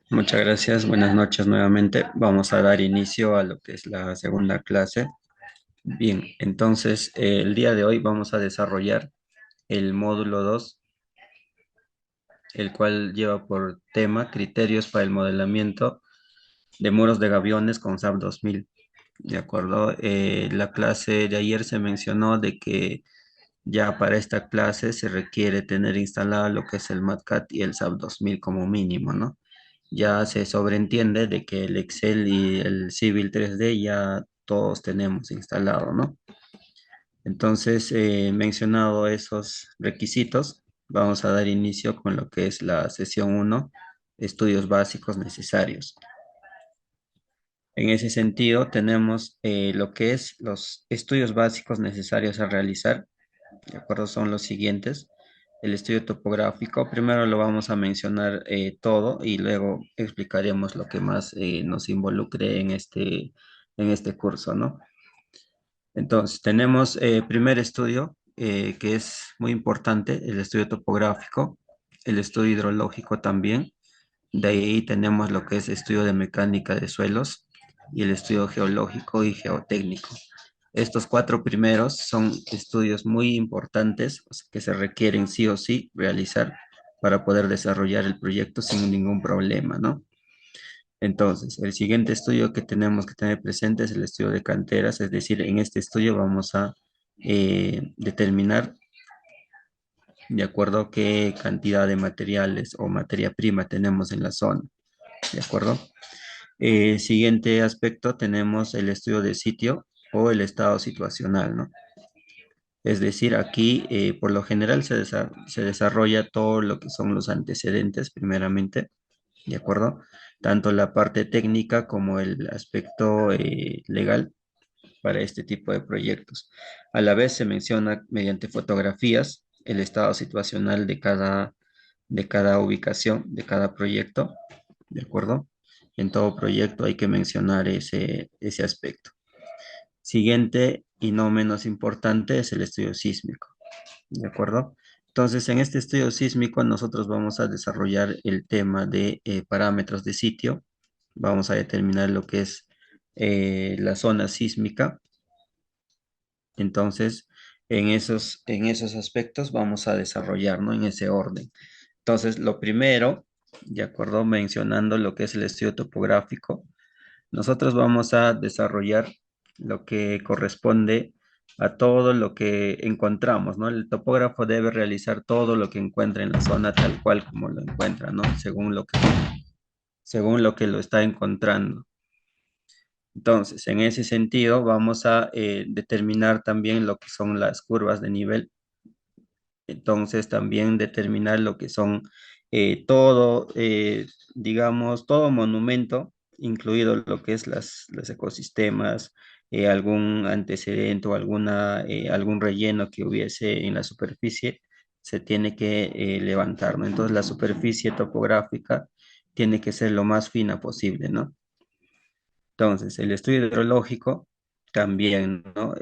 Muchas gracias, buenas noches nuevamente. Vamos a dar inicio a lo que es la segunda clase. Bien, entonces el día de hoy vamos a desarrollar el módulo 2, el cual lleva por tema criterios para el modelamiento de muros de gaviones con SAP 2000. ¿De acuerdo? La clase de ayer se mencionó de que ya para esta clase se requiere tener instalado lo que es el MATCAD y el SAP 2000 como mínimo, ¿no? Ya se sobreentiende de que el Excel y el Civil 3D ya todos tenemos instalado, ¿no? Entonces, mencionado esos requisitos, vamos a dar inicio con lo que es la sesión uno, estudios básicos necesarios. En ese sentido, tenemos lo que es los estudios básicos necesarios a realizar. ¿De acuerdo? Son los siguientes. El estudio topográfico, primero lo vamos a mencionar todo y luego explicaremos lo que más nos involucre en este curso, ¿no? Entonces, tenemos primer estudio, que es muy importante, el estudio topográfico, el estudio hidrológico también. De ahí tenemos lo que es estudio de mecánica de suelos y el estudio geológico y geotécnico. Estos cuatro primeros son estudios muy importantes, o sea, que se requieren sí o sí realizar para poder desarrollar el proyecto sin ningún problema, ¿no? Entonces, el siguiente estudio que tenemos que tener presente es el estudio de canteras, es decir, en este estudio vamos a determinar de acuerdo a qué cantidad de materiales o materia prima tenemos en la zona, ¿de acuerdo? Siguiente aspecto, tenemos el estudio de sitio o el estado situacional, ¿no? Es decir, aquí por lo general se desarrolla todo lo que son los antecedentes, primeramente, ¿de acuerdo? Tanto la parte técnica como el aspecto legal para este tipo de proyectos. A la vez se menciona mediante fotografías el estado situacional de cada ubicación, de cada proyecto, ¿de acuerdo? En todo proyecto hay que mencionar ese aspecto. Siguiente y no menos importante es el estudio sísmico, ¿de acuerdo? Entonces, en este estudio sísmico nosotros vamos a desarrollar el tema de parámetros de sitio, vamos a determinar lo que es la zona sísmica. Entonces, en esos aspectos vamos a desarrollar, ¿no? En ese orden. Entonces, lo primero, de acuerdo, mencionando lo que es el estudio topográfico, nosotros vamos a desarrollar lo que corresponde a todo lo que encontramos, ¿no? El topógrafo debe realizar todo lo que encuentra en la zona tal cual como lo encuentra, ¿no? Según lo que lo está encontrando. Entonces, en ese sentido, vamos a determinar también lo que son las curvas de nivel. Entonces, también determinar lo que son todo, digamos, todo monumento, incluido lo que es los ecosistemas, algún antecedente o algún relleno que hubiese en la superficie, se tiene que levantar, ¿no? Entonces, la superficie topográfica tiene que ser lo más fina posible, ¿no? Entonces, el estudio hidrológico también, ¿no?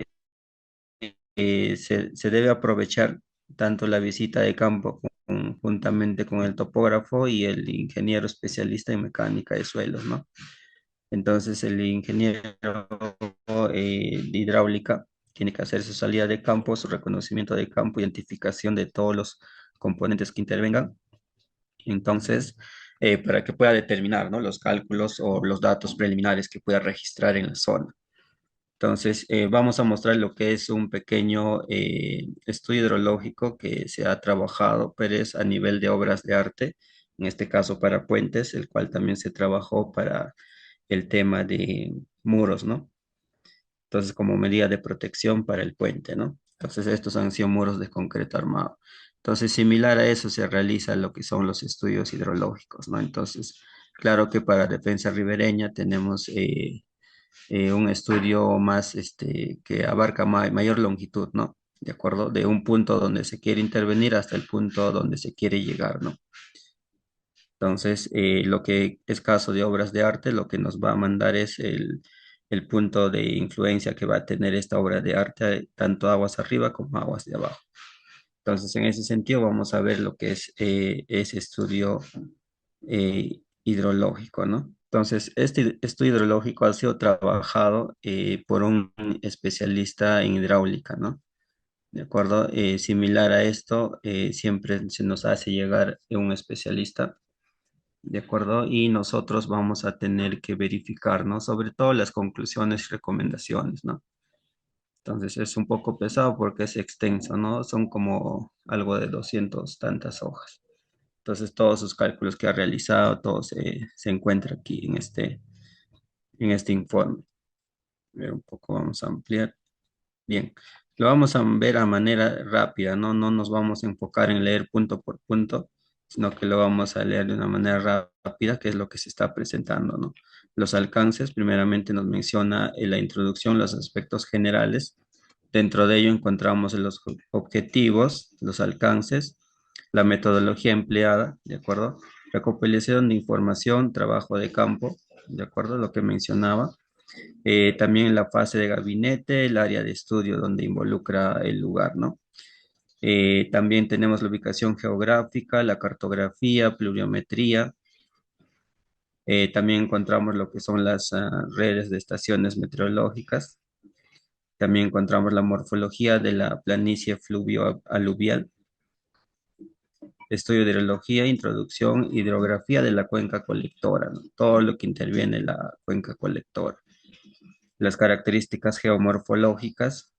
Se debe aprovechar tanto la visita de campo juntamente con el topógrafo y el ingeniero especialista en mecánica de suelos, ¿no? Entonces, el ingeniero de hidráulica tiene que hacer su salida de campo, su reconocimiento de campo, identificación de todos los componentes que intervengan. Entonces, para que pueda determinar, ¿no? Los cálculos o los datos preliminares que pueda registrar en la zona. Entonces, vamos a mostrar lo que es un pequeño estudio hidrológico que se ha trabajado, pero es a nivel de obras de arte, en este caso para puentes, el cual también se trabajó para el tema de muros, ¿no? Entonces, como medida de protección para el puente, ¿no? Entonces, estos han sido muros de concreto armado. Entonces, similar a eso se realiza lo que son los estudios hidrológicos, ¿no? Entonces, claro que para defensa ribereña tenemos un estudio más, que abarca mayor longitud, ¿no? De acuerdo, de un punto donde se quiere intervenir hasta el punto donde se quiere llegar, ¿no? Entonces, lo que es caso de obras de arte, lo que nos va a mandar es el punto de influencia que va a tener esta obra de arte, tanto aguas arriba como aguas de abajo. Entonces, en ese sentido, vamos a ver lo que es ese estudio hidrológico, ¿no? Entonces, este estudio hidrológico ha sido trabajado por un especialista en hidráulica, ¿no? ¿De acuerdo? Similar a esto, siempre se nos hace llegar un especialista, ¿de acuerdo? Y nosotros vamos a tener que verificar, ¿no? Sobre todo las conclusiones y recomendaciones, ¿no? Entonces es un poco pesado porque es extenso, ¿no? Son como algo de 200 tantas hojas. Entonces todos sus cálculos que ha realizado, todo se encuentra aquí en este informe. A ver, un poco vamos a ampliar. Bien, lo vamos a ver a manera rápida, ¿no? No nos vamos a enfocar en leer punto por punto, sino que lo vamos a leer de una manera rápida, que es lo que se está presentando, ¿no? Los alcances, primeramente nos menciona en la introducción los aspectos generales. Dentro de ello encontramos los objetivos, los alcances, la metodología empleada, ¿de acuerdo? Recopilación de información, trabajo de campo, ¿de acuerdo? Lo que mencionaba también la fase de gabinete, el área de estudio donde involucra el lugar, ¿no? También tenemos la ubicación geográfica, la cartografía, pluviometría. También encontramos lo que son las redes de estaciones meteorológicas. También encontramos la morfología de la planicie fluvio-aluvial, estudio de hidrología, introducción, hidrografía de la cuenca colectora, ¿no? Todo lo que interviene en la cuenca colectora. Las características geomorfológicas,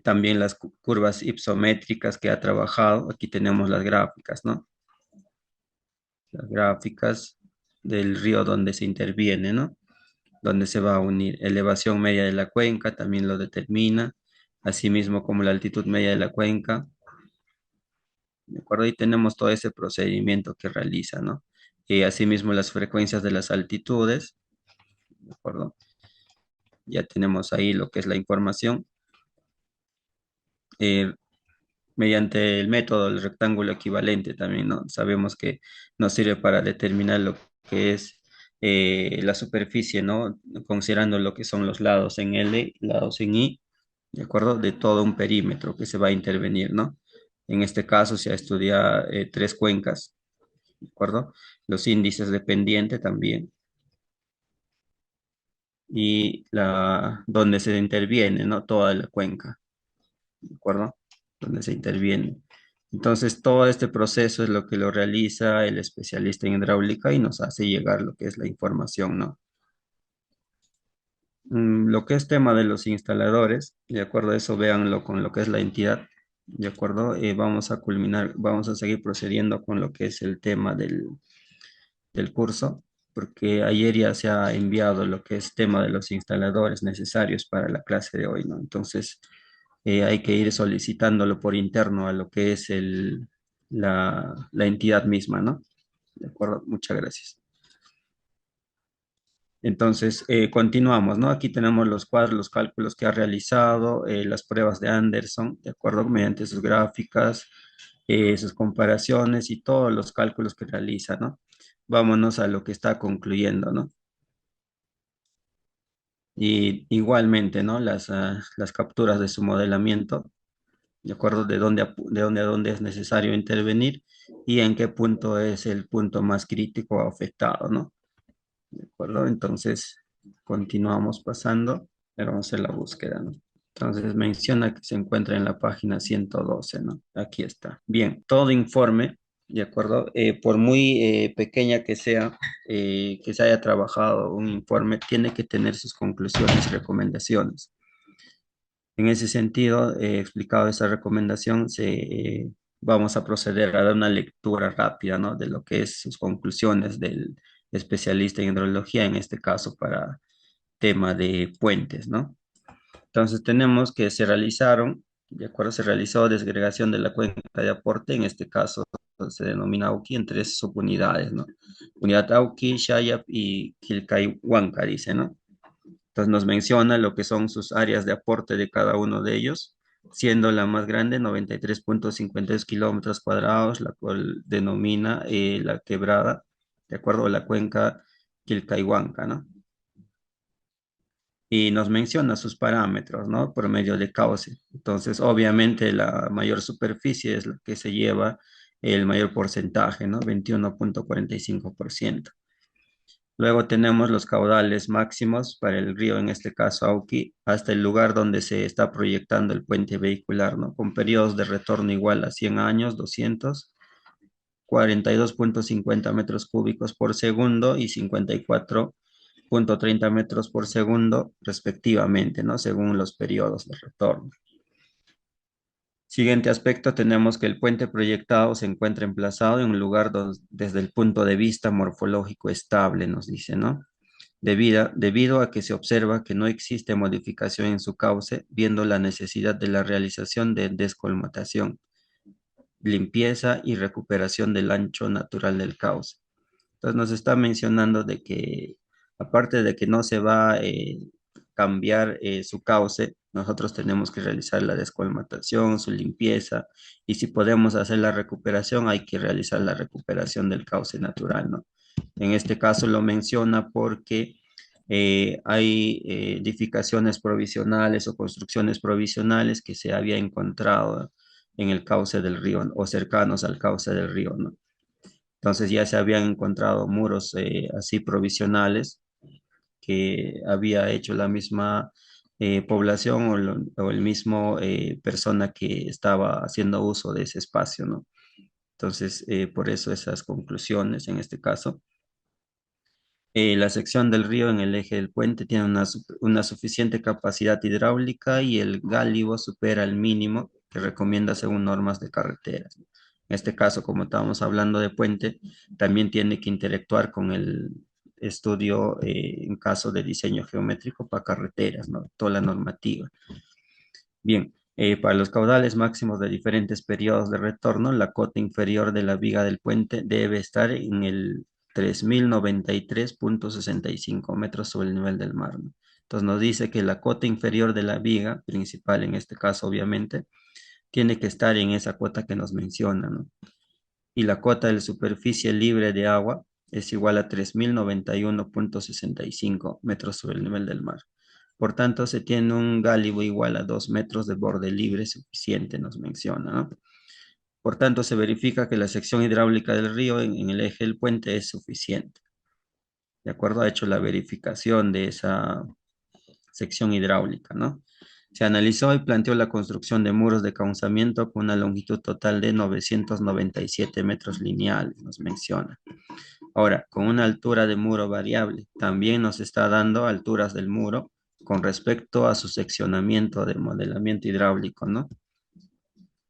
también las curvas ipsométricas que ha trabajado. Aquí tenemos las gráficas, ¿no? Las gráficas del río donde se interviene, ¿no? Donde se va a unir. Elevación media de la cuenca también lo determina, asimismo como la altitud media de la cuenca. ¿De acuerdo? Y tenemos todo ese procedimiento que realiza, ¿no? Y asimismo las frecuencias de las altitudes, ¿de acuerdo? Ya tenemos ahí lo que es la información. Eh, Mediante el método del rectángulo equivalente también, ¿no? Sabemos que nos sirve para determinar lo que es la superficie, ¿no? Considerando lo que son los lados en L, lados en I, ¿de acuerdo? De todo un perímetro que se va a intervenir, ¿no? En este caso se estudia tres cuencas, ¿de acuerdo? Los índices de pendiente también y donde se interviene, ¿no? Toda la cuenca. ¿De acuerdo? Donde se interviene. Entonces, todo este proceso es lo que lo realiza el especialista en hidráulica y nos hace llegar lo que es la información, ¿no? Lo que es tema de los instaladores, de acuerdo a eso, véanlo con lo que es la entidad, de acuerdo. Vamos a culminar, vamos a seguir procediendo con lo que es el tema del curso, porque ayer ya se ha enviado lo que es tema de los instaladores necesarios para la clase de hoy, ¿no? Entonces, hay que ir solicitándolo por interno a lo que es la entidad misma, ¿no? De acuerdo, muchas gracias. Entonces, continuamos, ¿no? Aquí tenemos los cuadros, los cálculos que ha realizado, las pruebas de Anderson, de acuerdo, mediante sus gráficas, sus comparaciones y todos los cálculos que realiza, ¿no? Vámonos a lo que está concluyendo, ¿no? Y igualmente, ¿no? Las capturas de su modelamiento, ¿de acuerdo? De dónde es necesario intervenir y en qué punto es el punto más crítico o afectado, ¿no? ¿De acuerdo? Entonces, continuamos pasando, pero vamos a hacer la búsqueda, ¿no? Entonces menciona que se encuentra en la página 112, ¿no? Aquí está. Bien, todo informe, ¿de acuerdo? Por muy pequeña que se haya trabajado un informe, tiene que tener sus conclusiones y recomendaciones. En ese sentido, explicado esa recomendación, vamos a proceder a dar una lectura rápida, ¿no? De lo que es sus conclusiones del especialista en hidrología, en este caso para tema de puentes, ¿no? Entonces tenemos que se realizaron, de acuerdo, se realizó desagregación de la cuenca de aporte, en este caso se denomina Auki en tres subunidades, ¿no? Unidad Auki, Shayap y Quilcayhuanca, dice, ¿no? Entonces nos menciona lo que son sus áreas de aporte de cada uno de ellos, siendo la más grande 93,52 kilómetros cuadrados, la cual denomina la quebrada, ¿de acuerdo? La cuenca Quilcaihuanca, ¿no? Y nos menciona sus parámetros, ¿no? Por medio de cauce. Entonces, obviamente, la mayor superficie es la que se lleva el mayor porcentaje, ¿no? 21,45%. Luego tenemos los caudales máximos para el río, en este caso Auqui, hasta el lugar donde se está proyectando el puente vehicular, ¿no? Con periodos de retorno igual a 100 años, 242,50 metros cúbicos por segundo y 54,30 metros por segundo, respectivamente, ¿no? Según los periodos de retorno. Siguiente aspecto, tenemos que el puente proyectado se encuentra emplazado en un lugar desde el punto de vista morfológico estable, nos dice, ¿no? Debido a que se observa que no existe modificación en su cauce, viendo la necesidad de la realización de descolmatación, limpieza y recuperación del ancho natural del cauce. Entonces nos está mencionando de que aparte de que no se va a cambiar su cauce, nosotros tenemos que realizar la descolmatación, su limpieza, y si podemos hacer la recuperación, hay que realizar la recuperación del cauce natural, ¿no? En este caso lo menciona porque hay edificaciones provisionales o construcciones provisionales que se había encontrado en el cauce del río o cercanos al cauce del río, ¿no? Entonces ya se habían encontrado muros así provisionales que había hecho la misma población o el mismo persona que estaba haciendo uso de ese espacio, ¿no? Entonces, por eso esas conclusiones en este caso. La sección del río en el eje del puente tiene una suficiente capacidad hidráulica y el gálibo supera el mínimo que recomienda según normas de carreteras. En este caso, como estábamos hablando de puente, también tiene que interactuar con el estudio en caso de diseño geométrico para carreteras, ¿no? Toda la normativa. Bien, para los caudales máximos de diferentes periodos de retorno, la cota inferior de la viga del puente debe estar en el 3.093,65 metros sobre el nivel del mar, ¿no? Entonces nos dice que la cota inferior de la viga, principal en este caso obviamente, tiene que estar en esa cota que nos menciona, ¿no? Y la cota de la superficie libre de agua es igual a 3.091,65 metros sobre el nivel del mar. Por tanto, se tiene un gálibo igual a 2 metros de borde libre suficiente, nos menciona, ¿no? Por tanto, se verifica que la sección hidráulica del río en el eje del puente es suficiente. ¿De acuerdo? Ha hecho la verificación de esa sección hidráulica, ¿no? Se analizó y planteó la construcción de muros de cauzamiento con una longitud total de 997 metros lineales, nos menciona. Ahora, con una altura de muro variable, también nos está dando alturas del muro con respecto a su seccionamiento de modelamiento hidráulico, ¿no?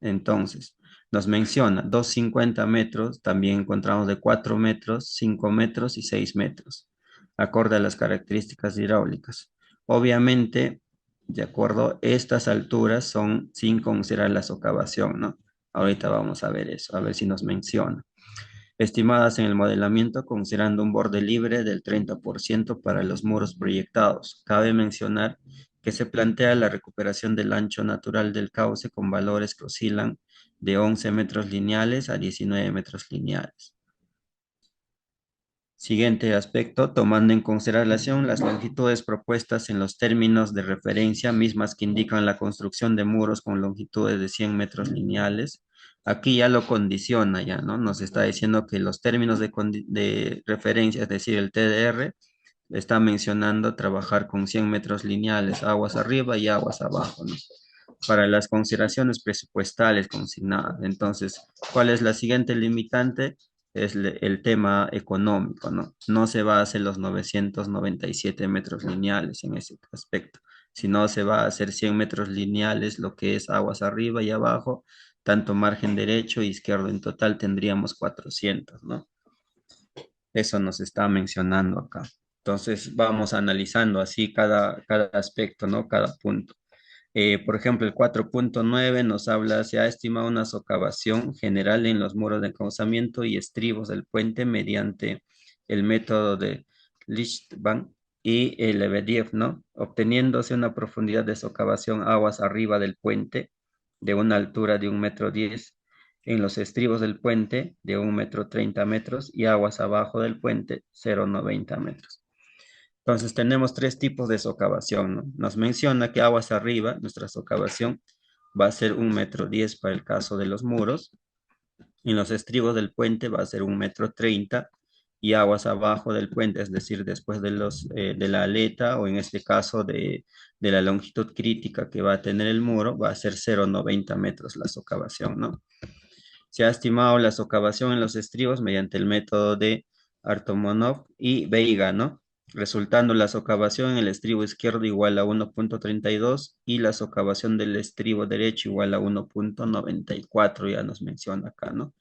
Entonces, nos menciona 250 metros, también encontramos de 4 metros, 5 metros y 6 metros, acorde a las características hidráulicas. Obviamente, de acuerdo, estas alturas son sin considerar la socavación, ¿no? Ahorita vamos a ver eso, a ver si nos menciona. Estimadas en el modelamiento considerando un borde libre del 30% para los muros proyectados. Cabe mencionar que se plantea la recuperación del ancho natural del cauce con valores que oscilan de 11 metros lineales a 19 metros lineales. Siguiente aspecto, tomando en consideración las longitudes propuestas en los términos de referencia, mismas que indican la construcción de muros con longitudes de 100 metros lineales. Aquí ya lo condiciona, ya, ¿no? Nos está diciendo que los términos de referencia, es decir, el TDR, está mencionando trabajar con 100 metros lineales, aguas arriba y aguas abajo, ¿no? Para las consideraciones presupuestales consignadas. Entonces, ¿cuál es la siguiente limitante? Es el tema económico, ¿no? No se va a hacer los 997 metros lineales en ese aspecto, sino se va a hacer 100 metros lineales, lo que es aguas arriba y abajo, tanto margen derecho e izquierdo. En total tendríamos 400, ¿no? Eso nos está mencionando acá. Entonces, vamos analizando así cada aspecto, ¿no? Cada punto. Por ejemplo, el 4.9 nos habla, se ha estimado una socavación general en los muros de encauzamiento y estribos del puente mediante el método de Lichtbank y el Lebedev, ¿no? Obteniéndose una profundidad de socavación aguas arriba del puente de una altura de 1,10 m en los estribos del puente de 1,30 metros y aguas abajo del puente 0,90 metros. Entonces tenemos tres tipos de socavación, ¿no? Nos menciona que aguas arriba, nuestra socavación va a ser 1,10 m para el caso de los muros. En los estribos del puente va a ser 1,30 m y aguas abajo del puente, es decir, después de la aleta o en este caso de la longitud crítica que va a tener el muro, va a ser 0,90 metros la socavación, ¿no? Se ha estimado la socavación en los estribos mediante el método de Artomonov y Veiga, ¿no? Resultando la socavación en el estribo izquierdo igual a 1,32 y la socavación del estribo derecho igual a 1,94, ya nos menciona acá, ¿no?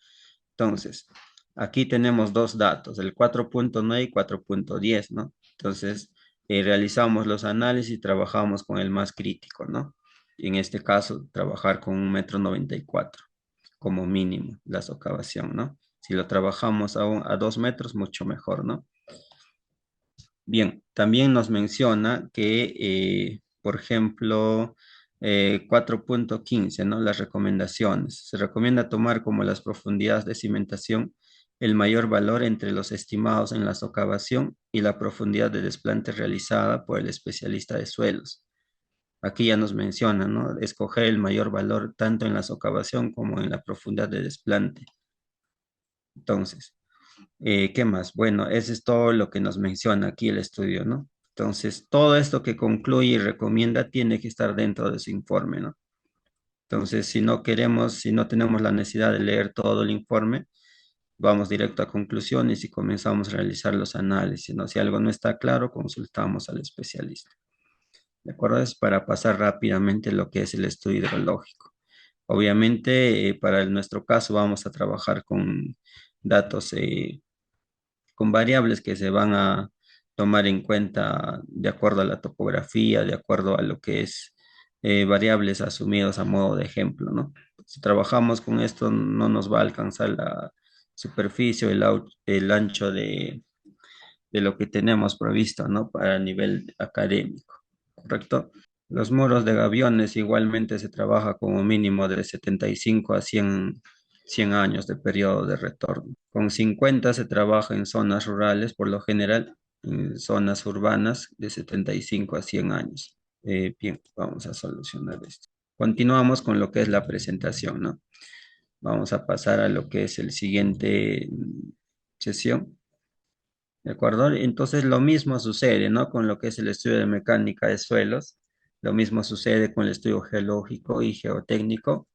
Entonces, aquí tenemos dos datos, el 4,9 y 4,10, ¿no? Entonces, realizamos los análisis y trabajamos con el más crítico, ¿no? Y en este caso, trabajar con 1,94 m como mínimo, la socavación, ¿no? Si lo trabajamos a 2 metros, mucho mejor, ¿no? Bien, también nos menciona que, por ejemplo, 4,15, ¿no? Las recomendaciones. Se recomienda tomar como las profundidades de cimentación el mayor valor entre los estimados en la socavación y la profundidad de desplante realizada por el especialista de suelos. Aquí ya nos menciona, ¿no? Escoger el mayor valor tanto en la socavación como en la profundidad de desplante. Entonces, ¿qué más? Bueno, eso es todo lo que nos menciona aquí el estudio, ¿no? Entonces, todo esto que concluye y recomienda tiene que estar dentro de su informe, ¿no? Entonces, si no queremos, si no tenemos la necesidad de leer todo el informe, vamos directo a conclusiones y comenzamos a realizar los análisis, ¿no? Si algo no está claro, consultamos al especialista. ¿De acuerdo? Es para pasar rápidamente lo que es el estudio hidrológico. Obviamente, para nuestro caso vamos a trabajar con datos, con variables que se van a tomar en cuenta de acuerdo a la topografía, de acuerdo a lo que es variables asumidos a modo de ejemplo, ¿no? Si trabajamos con esto, no nos va a alcanzar la superficie o el ancho de lo que tenemos previsto, ¿no? Para nivel académico, ¿correcto? Los muros de gaviones igualmente se trabaja como mínimo de 75 a 100 años de periodo de retorno. Con 50 se trabaja en zonas rurales, por lo general, en zonas urbanas de 75 a 100 años. Bien, vamos a solucionar esto. Continuamos con lo que es la presentación, ¿no? Vamos a pasar a lo que es el siguiente sesión. ¿De acuerdo? Entonces lo mismo sucede, ¿no? Con lo que es el estudio de mecánica de suelos. Lo mismo sucede con el estudio geológico y geotécnico.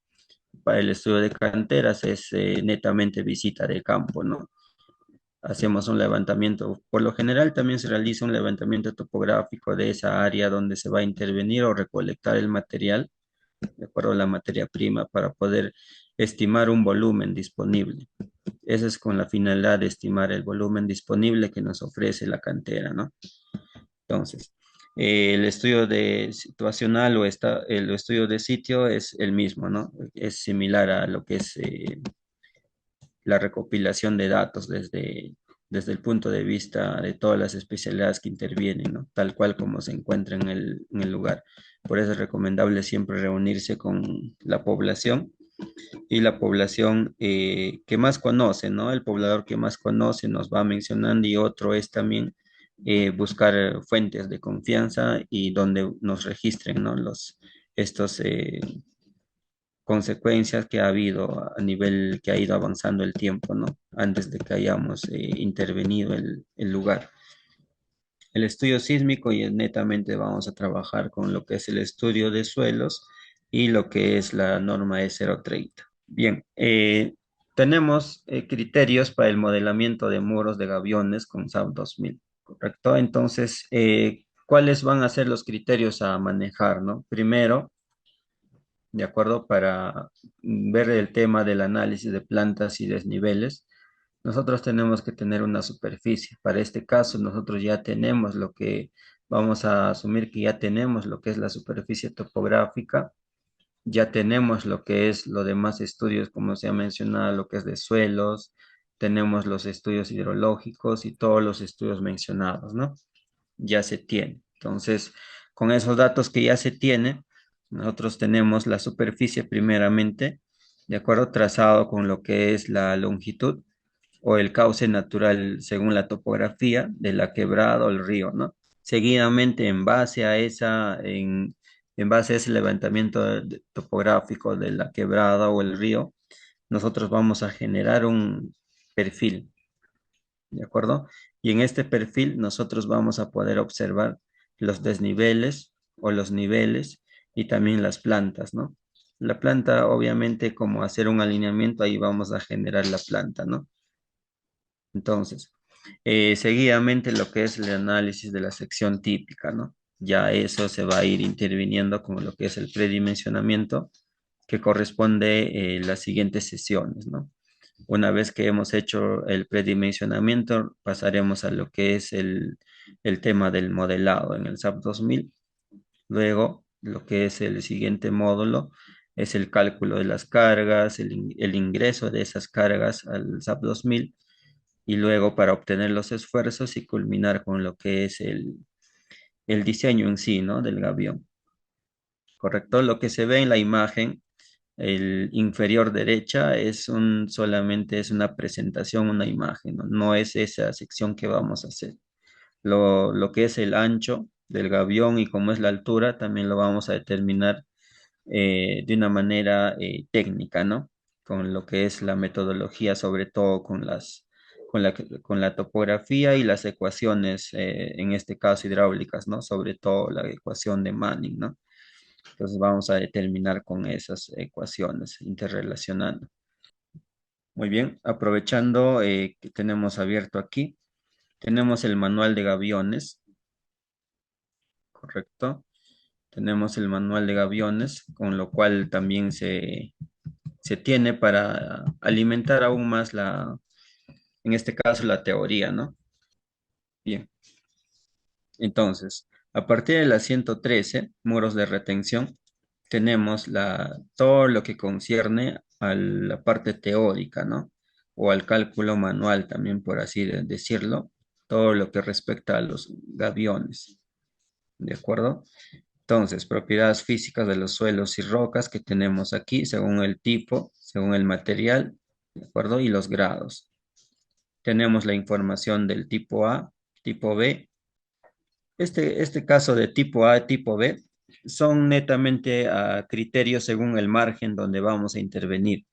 Para el estudio de canteras es netamente visita de campo, ¿no? Hacemos un levantamiento. Por lo general también se realiza un levantamiento topográfico de esa área donde se va a intervenir o recolectar el material, de acuerdo a la materia prima, para poder estimar un volumen disponible. Eso es con la finalidad de estimar el volumen disponible que nos ofrece la cantera, ¿no? Entonces, el estudio de situacional el estudio de sitio es el mismo, ¿no? Es similar a lo que es la recopilación de datos desde el punto de vista de todas las especialidades que intervienen, ¿no? Tal cual como se encuentra en el lugar. Por eso es recomendable siempre reunirse con la población y la población que más conoce, ¿no? El poblador que más conoce nos va mencionando y otro es también buscar fuentes de confianza y donde nos registren, ¿no? Estos consecuencias que ha habido a nivel que ha ido avanzando el tiempo, ¿no? Antes de que hayamos intervenido el lugar. El estudio sísmico y netamente vamos a trabajar con lo que es el estudio de suelos y lo que es la norma E030. Bien, tenemos criterios para el modelamiento de muros de gaviones con SAP 2000, ¿correcto? Entonces, ¿cuáles van a ser los criterios a manejar, no? Primero, de acuerdo, para ver el tema del análisis de plantas y desniveles, nosotros tenemos que tener una superficie. Para este caso, nosotros ya tenemos lo que, vamos a asumir que ya tenemos lo que es la superficie topográfica, ya tenemos lo que es los demás estudios, como se ha mencionado, lo que es de suelos, tenemos los estudios hidrológicos y todos los estudios mencionados, ¿no? Ya se tiene. Entonces, con esos datos que ya se tiene, nosotros tenemos la superficie primeramente ¿de acuerdo? Trazado con lo que es la longitud o el cauce natural según la topografía de la quebrada o el río, ¿no? Seguidamente, en base a ese levantamiento topográfico de la quebrada o el río, nosotros vamos a generar un perfil, ¿de acuerdo? Y en este perfil nosotros vamos a poder observar los desniveles o los niveles y también las plantas, ¿no? La planta, obviamente, como hacer un alineamiento, ahí vamos a generar la planta, ¿no? Entonces, seguidamente lo que es el análisis de la sección típica, ¿no? Ya eso se va a ir interviniendo con lo que es el predimensionamiento, que corresponde las siguientes sesiones, ¿no? Una vez que hemos hecho el predimensionamiento, pasaremos a lo que es el tema del modelado en el SAP 2000. Luego, lo que es el siguiente módulo es el cálculo de las cargas, el ingreso de esas cargas al SAP 2000 y luego para obtener los esfuerzos y culminar con lo que es el diseño en sí, ¿no? Del gavión, ¿correcto? Lo que se ve en la imagen, el inferior derecha, solamente es una presentación, una imagen, ¿no? No es esa sección que vamos a hacer. Lo que es el ancho del gavión y cómo es la altura, también lo vamos a determinar de una manera técnica, ¿no? Con lo que es la metodología, sobre todo con la topografía y las ecuaciones, en este caso hidráulicas, ¿no? Sobre todo la ecuación de Manning, ¿no? Entonces vamos a determinar con esas ecuaciones, interrelacionando. Muy bien, aprovechando que tenemos abierto aquí, tenemos el manual de gaviones, ¿correcto? Tenemos el manual de gaviones, con lo cual también se tiene para alimentar aún más en este caso, la teoría, ¿no? Bien, entonces, a partir de la 113 muros de retención, tenemos todo lo que concierne a la parte teórica, ¿no? O al cálculo manual también, por así decirlo, todo lo que respecta a los gaviones, ¿de acuerdo? Entonces, propiedades físicas de los suelos y rocas que tenemos aquí, según el tipo, según el material, ¿de acuerdo? Y los grados. Tenemos la información del tipo A, tipo B. Este caso de tipo A, tipo B, son netamente a criterios según el margen donde vamos a intervenir,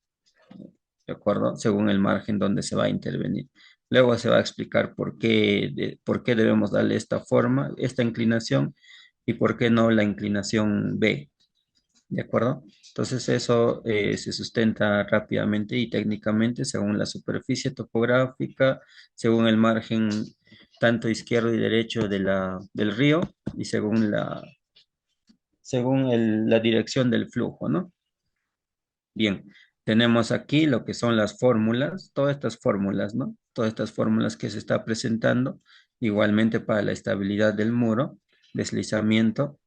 ¿de acuerdo? Según el margen donde se va a intervenir. Luego se va a explicar por qué debemos darle esta forma, esta inclinación, y por qué no la inclinación B, ¿de acuerdo? Entonces eso se sustenta rápidamente y técnicamente según la superficie topográfica, según el margen tanto izquierdo y derecho del río y según la dirección del flujo, ¿no? Bien, tenemos aquí lo que son las fórmulas, todas estas fórmulas, ¿no? Todas estas fórmulas que se está presentando, igualmente para la estabilidad del muro, deslizamiento.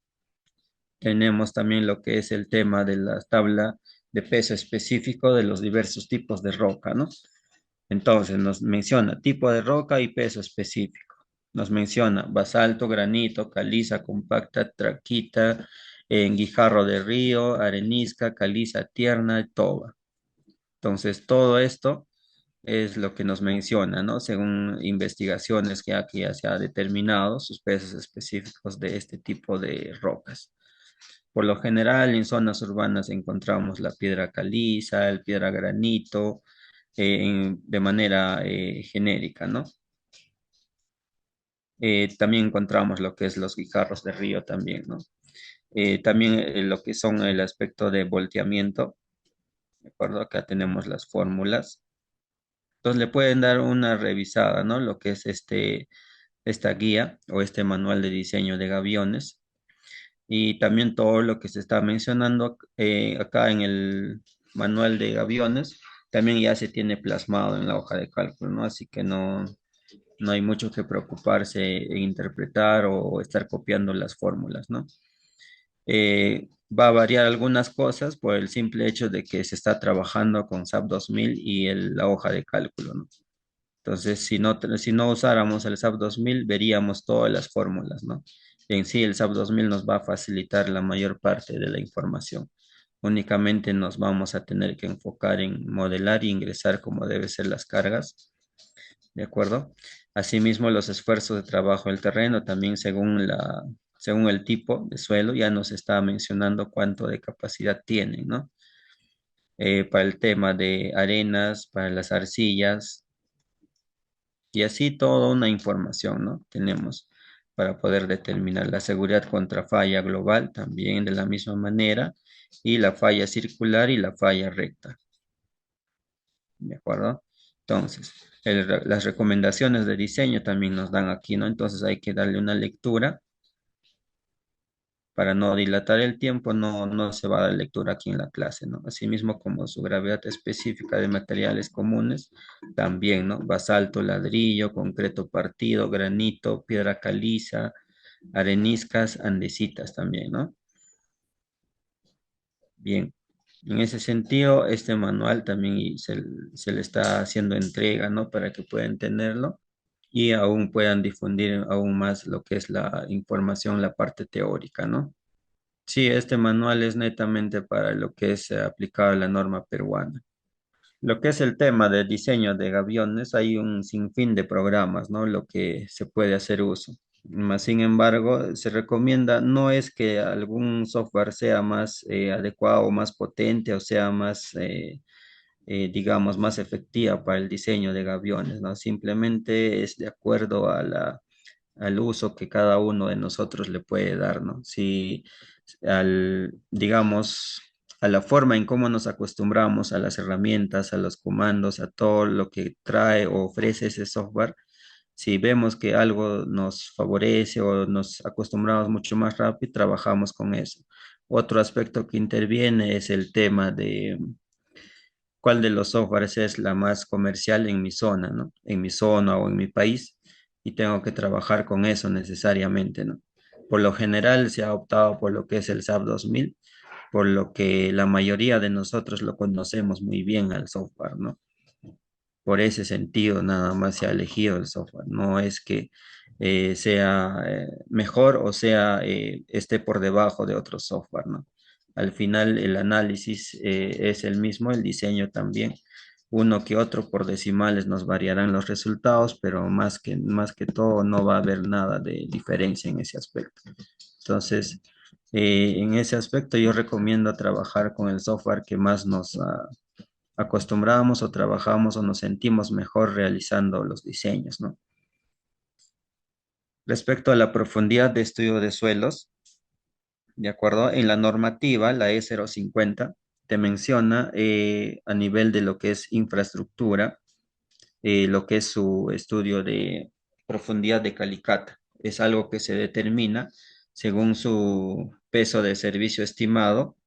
Tenemos también lo que es el tema de la tabla de peso específico de los diversos tipos de roca, ¿no? Entonces nos menciona tipo de roca y peso específico. Nos menciona basalto, granito, caliza, compacta, traquita, guijarro de río, arenisca, caliza tierna, toba. Entonces todo esto es lo que nos menciona, ¿no? Según investigaciones que aquí ya se ha determinado, sus pesos específicos de este tipo de rocas. Por lo general, en zonas urbanas encontramos la piedra caliza, el piedra granito, de manera genérica, ¿no? También encontramos lo que es los guijarros de río también, ¿no? También lo que son el aspecto de volteamiento, ¿de acuerdo? Acá tenemos las fórmulas. Entonces le pueden dar una revisada, ¿no? Lo que es esta guía o este manual de diseño de gaviones y también todo lo que se está mencionando acá en el manual de aviones, también ya se tiene plasmado en la hoja de cálculo, ¿no? Así que no hay mucho que preocuparse en interpretar o estar copiando las fórmulas, ¿no? Va a variar algunas cosas por el simple hecho de que se está trabajando con SAP 2000 y la hoja de cálculo, ¿no? Entonces, si no usáramos el SAP 2000, veríamos todas las fórmulas, ¿no? En sí, el SAP 2000 nos va a facilitar la mayor parte de la información. Únicamente nos vamos a tener que enfocar en modelar y ingresar como deben ser las cargas, ¿de acuerdo? Asimismo, los esfuerzos de trabajo del terreno, también según el tipo de suelo, ya nos está mencionando cuánto de capacidad tienen, ¿no? Para el tema de arenas, para las arcillas, y así toda una información, ¿no? Tenemos para poder determinar la seguridad contra falla global también de la misma manera y la falla circular y la falla recta, ¿de acuerdo? Entonces, las recomendaciones de diseño también nos dan aquí, ¿no? Entonces hay que darle una lectura para no dilatar el tiempo, no se va a dar lectura aquí en la clase, ¿no? Asimismo, como su gravedad específica de materiales comunes, también, ¿no? Basalto, ladrillo, concreto partido, granito, piedra caliza, areniscas, andesitas también, ¿no? Bien, en ese sentido, este manual también se le está haciendo entrega, ¿no? Para que puedan tenerlo y aún puedan difundir aún más lo que es la información, la parte teórica, ¿no? Sí, este manual es netamente para lo que es aplicado a la norma peruana. Lo que es el tema de diseño de gaviones, hay un sinfín de programas, ¿no? Lo que se puede hacer uso. Más sin embargo, se recomienda, no es que algún software sea más adecuado o más potente o sea más, digamos, más efectiva para el diseño de gaviones, ¿no? Simplemente es de acuerdo a al uso que cada uno de nosotros le puede dar, ¿no? Si digamos, a la forma en cómo nos acostumbramos a las herramientas, a los comandos, a todo lo que trae o ofrece ese software, si vemos que algo nos favorece o nos acostumbramos mucho más rápido, trabajamos con eso. Otro aspecto que interviene es el tema de cuál de los softwares es la más comercial en mi zona, ¿no? En mi zona o en mi país, y tengo que trabajar con eso necesariamente, ¿no? Por lo general se ha optado por lo que es el SAP 2000, por lo que la mayoría de nosotros lo conocemos muy bien al software, ¿no? Por ese sentido nada más se ha elegido el software. No es que sea mejor o sea esté por debajo de otro software, ¿no? Al final el análisis es el mismo, el diseño también. Uno que otro por decimales nos variarán los resultados, pero más que todo no va a haber nada de diferencia en ese aspecto. Entonces, en ese aspecto yo recomiendo trabajar con el software que más nos acostumbramos o trabajamos o nos sentimos mejor realizando los diseños, ¿no? Respecto a la profundidad de estudio de suelos, ¿de acuerdo? En la normativa, la E050, te menciona a nivel de lo que es infraestructura, lo que es su estudio de profundidad de Calicata. Es algo que se determina según su peso de servicio estimado,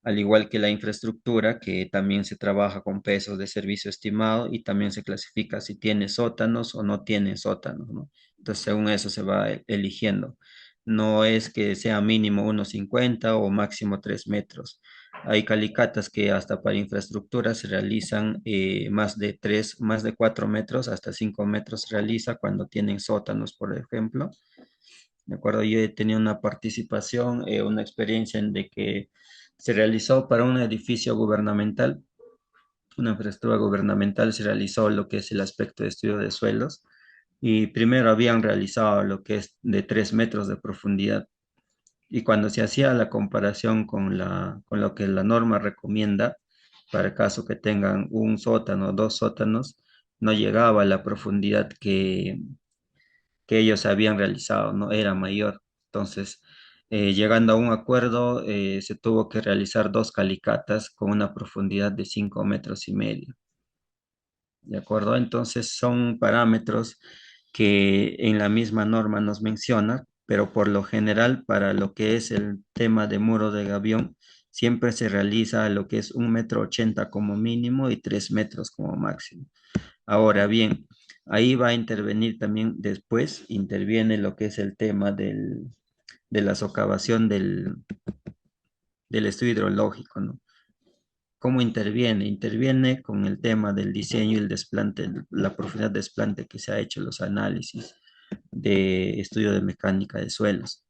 al igual que la infraestructura, que también se trabaja con pesos de servicio estimado y también se clasifica si tiene sótanos o no tiene sótanos, ¿no? Entonces, según eso se va eligiendo. No es que sea mínimo 1,50 o máximo 3 metros. Hay calicatas que hasta para infraestructura se realizan más de 4 metros, hasta 5 metros se realiza cuando tienen sótanos, por ejemplo. De acuerdo, yo he tenido una participación, una experiencia en de que se realizó para un edificio gubernamental, una infraestructura gubernamental, se realizó lo que es el aspecto de estudio de suelos y primero habían realizado lo que es de 3 metros de profundidad y cuando se hacía la comparación con con lo que la norma recomienda, para el caso que tengan un sótano, dos sótanos, no llegaba a la profundidad que ellos habían realizado, ¿no? Era mayor. Entonces, llegando a un acuerdo, se tuvo que realizar dos calicatas con una profundidad de 5,5 metros. ¿De acuerdo? Entonces, son parámetros que en la misma norma nos menciona, pero por lo general, para lo que es el tema de muro de gavión, siempre se realiza lo que es 1,80 m como mínimo y 3 metros como máximo. Ahora bien, ahí va a intervenir también después, interviene lo que es el tema de la socavación del estudio hidrológico, ¿no? ¿Cómo interviene? Interviene con el tema del diseño y el desplante, la profundidad de desplante que se ha hecho, los análisis de estudio de mecánica de suelos.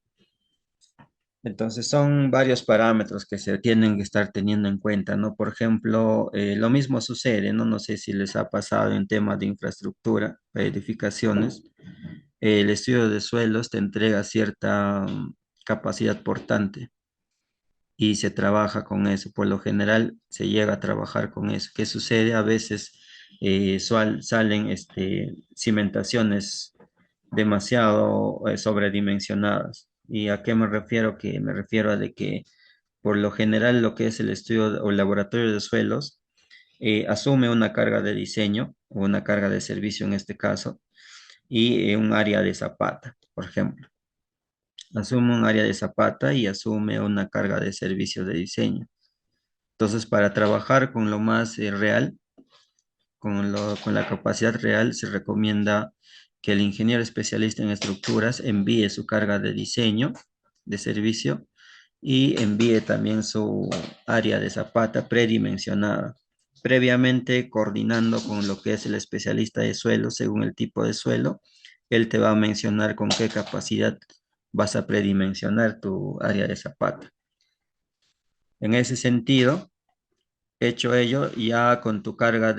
Entonces son varios parámetros que se tienen que estar teniendo en cuenta, ¿no? Por ejemplo, lo mismo sucede, ¿no? No sé si les ha pasado en temas de infraestructura, edificaciones. El estudio de suelos te entrega cierta capacidad portante y se trabaja con eso. Por lo general se llega a trabajar con eso. ¿Qué sucede? A veces salen cimentaciones demasiado sobredimensionadas. ¿Y a qué me refiero? Que me refiero a de que por lo general lo que es el estudio o el laboratorio de suelos asume una carga de diseño o una carga de servicio en este caso y un área de zapata, por ejemplo. Asume un área de zapata y asume una carga de servicio de diseño. Entonces, para trabajar con lo más real, con la capacidad real, se recomienda que el ingeniero especialista en estructuras envíe su carga de diseño de servicio y envíe también su área de zapata predimensionada, previamente coordinando con lo que es el especialista de suelo según el tipo de suelo. Él te va a mencionar con qué capacidad vas a predimensionar tu área de zapata. En ese sentido, hecho ello, ya con tu carga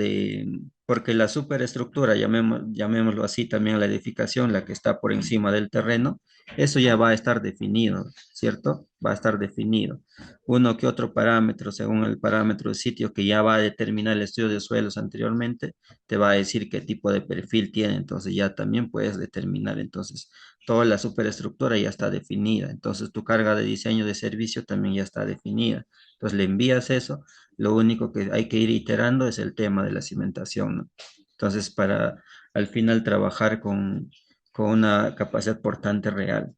porque la superestructura, llamémoslo así, también la edificación, la que está por encima del terreno, eso ya va a estar definido, ¿cierto? Va a estar definido. Uno que otro parámetro, según el parámetro del sitio que ya va a determinar el estudio de suelos anteriormente, te va a decir qué tipo de perfil tiene, entonces ya también puedes determinar, entonces toda la superestructura ya está definida, entonces tu carga de diseño de servicio también ya está definida. Entonces le envías eso, lo único que hay que ir iterando es el tema de la cimentación, ¿no? Entonces, para al final trabajar con una capacidad portante real,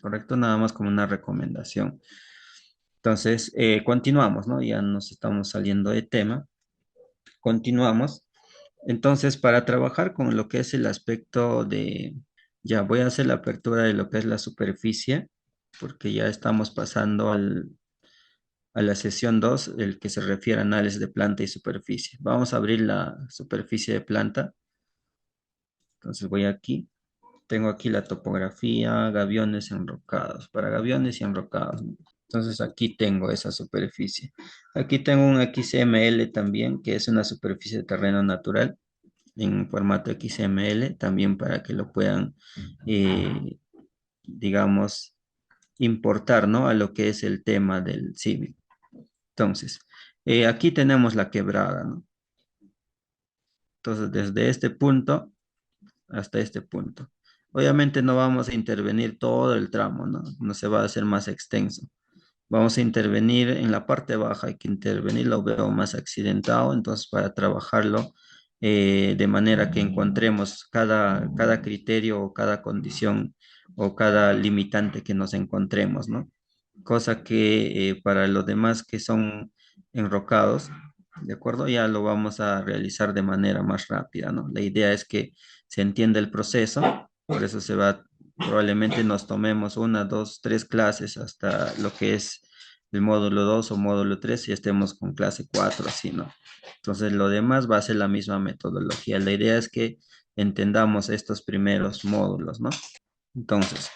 ¿correcto? Nada más como una recomendación. Entonces, continuamos, ¿no? Ya nos estamos saliendo de tema. Continuamos. Entonces, para trabajar con lo que es el aspecto ya voy a hacer la apertura de lo que es la superficie, porque ya estamos pasando a la sesión 2 el que se refiere a análisis de planta y superficie. Vamos a abrir la superficie de planta. Entonces voy aquí. Tengo aquí la topografía, gaviones enrocados, para gaviones y enrocados. Entonces aquí tengo esa superficie. Aquí tengo un XML también, que es una superficie de terreno natural en formato XML, también para que lo puedan, eh, digamos, importar, ¿no? A lo que es el tema del civil. Entonces, aquí tenemos la quebrada, ¿no? Entonces, desde este punto hasta este punto. Obviamente no vamos a intervenir todo el tramo, ¿no? No se va a hacer más extenso. Vamos a intervenir en la parte baja, hay que intervenir, lo veo más accidentado, entonces para trabajarlo de manera que encontremos cada criterio o cada condición o cada limitante que nos encontremos, ¿no? Cosa que para los demás que son enrocados, ¿de acuerdo? Ya lo vamos a realizar de manera más rápida, ¿no? La idea es que se entienda el proceso, por eso probablemente nos tomemos una, dos, tres clases hasta lo que es el módulo 2 o módulo 3 y estemos con clase 4 así, ¿no? Entonces lo demás va a ser la misma metodología. La idea es que entendamos estos primeros módulos, ¿no? Entonces,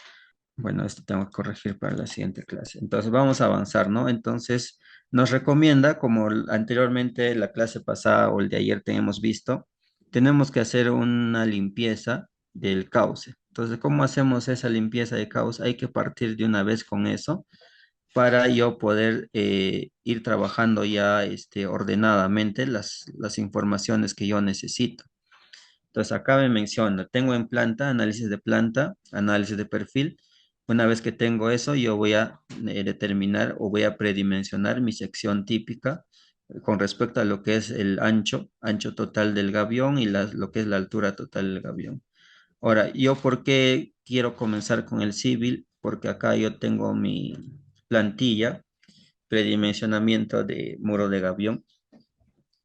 bueno, esto tengo que corregir para la siguiente clase. Entonces, vamos a avanzar, ¿no? Entonces, nos recomienda, como anteriormente la clase pasada o el de ayer tenemos visto, tenemos que hacer una limpieza del cauce. Entonces, ¿cómo hacemos esa limpieza de cauce? Hay que partir de una vez con eso para yo poder ir trabajando ya ordenadamente las informaciones que yo necesito. Entonces, acá me menciona, tengo en planta, análisis de perfil. Una vez que tengo eso, yo voy a determinar o voy a predimensionar mi sección típica con respecto a lo que es el ancho total del gavión y lo que es la altura total del gavión. Ahora, ¿yo por qué quiero comenzar con el civil? Porque acá yo tengo mi plantilla, predimensionamiento de muro de gavión,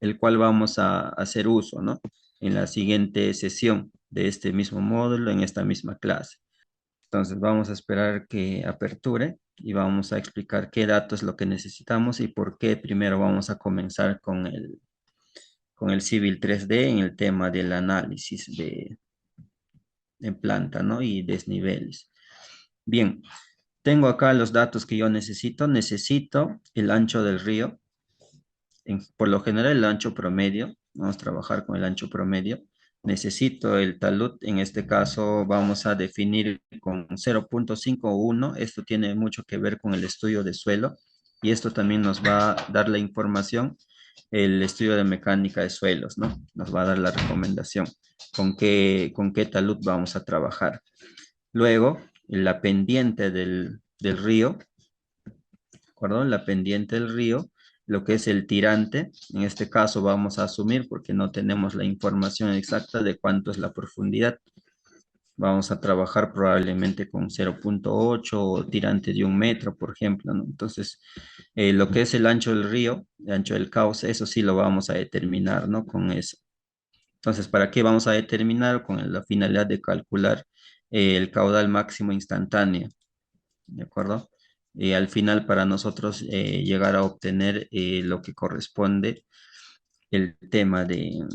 el cual vamos a hacer uso, ¿no? En la siguiente sesión de este mismo módulo, en esta misma clase. Entonces vamos a esperar que aperture y vamos a explicar qué datos es lo que necesitamos y por qué primero vamos a comenzar con el Civil 3D en el tema del análisis en planta, ¿no? Y desniveles. Bien, Tengo acá los datos que yo necesito. Necesito el ancho del río. Por lo general, el ancho promedio. Vamos a trabajar con el ancho promedio. Necesito el talud. En este caso, vamos a definir con 0,51. Esto tiene mucho que ver con el estudio de suelo. Y esto también nos va a dar la información, el estudio de mecánica de suelos, ¿no? Nos va a dar la recomendación con qué talud vamos a trabajar. Luego, la pendiente del río, ¿de acuerdo? La pendiente del río, lo que es el tirante, en este caso vamos a asumir porque no tenemos la información exacta de cuánto es la profundidad. Vamos a trabajar probablemente con 0,8 o tirante de 1 metro, por ejemplo, ¿no? Entonces, lo que es el ancho del río, el ancho del cauce, eso sí lo vamos a determinar, ¿no? Con eso. Entonces, ¿para qué vamos a determinar? Con la finalidad de calcular el caudal máximo instantáneo, ¿de acuerdo? Y al final, para nosotros llegar a obtener lo que corresponde, el tema de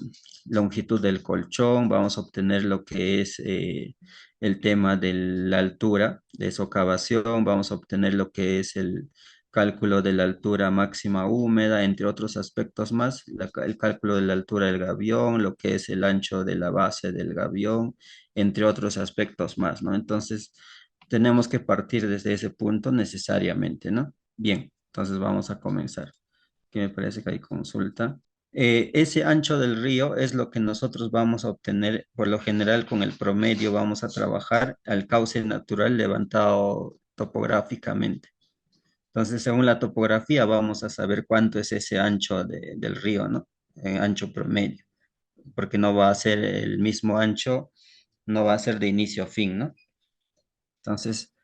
longitud del colchón, vamos a obtener lo que es el tema de la altura de socavación, vamos a obtener lo que es el cálculo de la altura máxima húmeda, entre otros aspectos más, el cálculo de la altura del gavión, lo que es el ancho de la base del gavión, entre otros aspectos más, ¿no? Entonces, tenemos que partir desde ese punto necesariamente, ¿no? Bien, entonces vamos a comenzar. Que me parece que hay consulta. Ese ancho del río es lo que nosotros vamos a obtener, por lo general con el promedio vamos a trabajar al cauce natural levantado topográficamente. Entonces, según la topografía, vamos a saber cuánto es ese ancho del río, ¿no? Ancho promedio, porque no va a ser el mismo ancho, no va a ser de inicio a fin, ¿no? Entonces,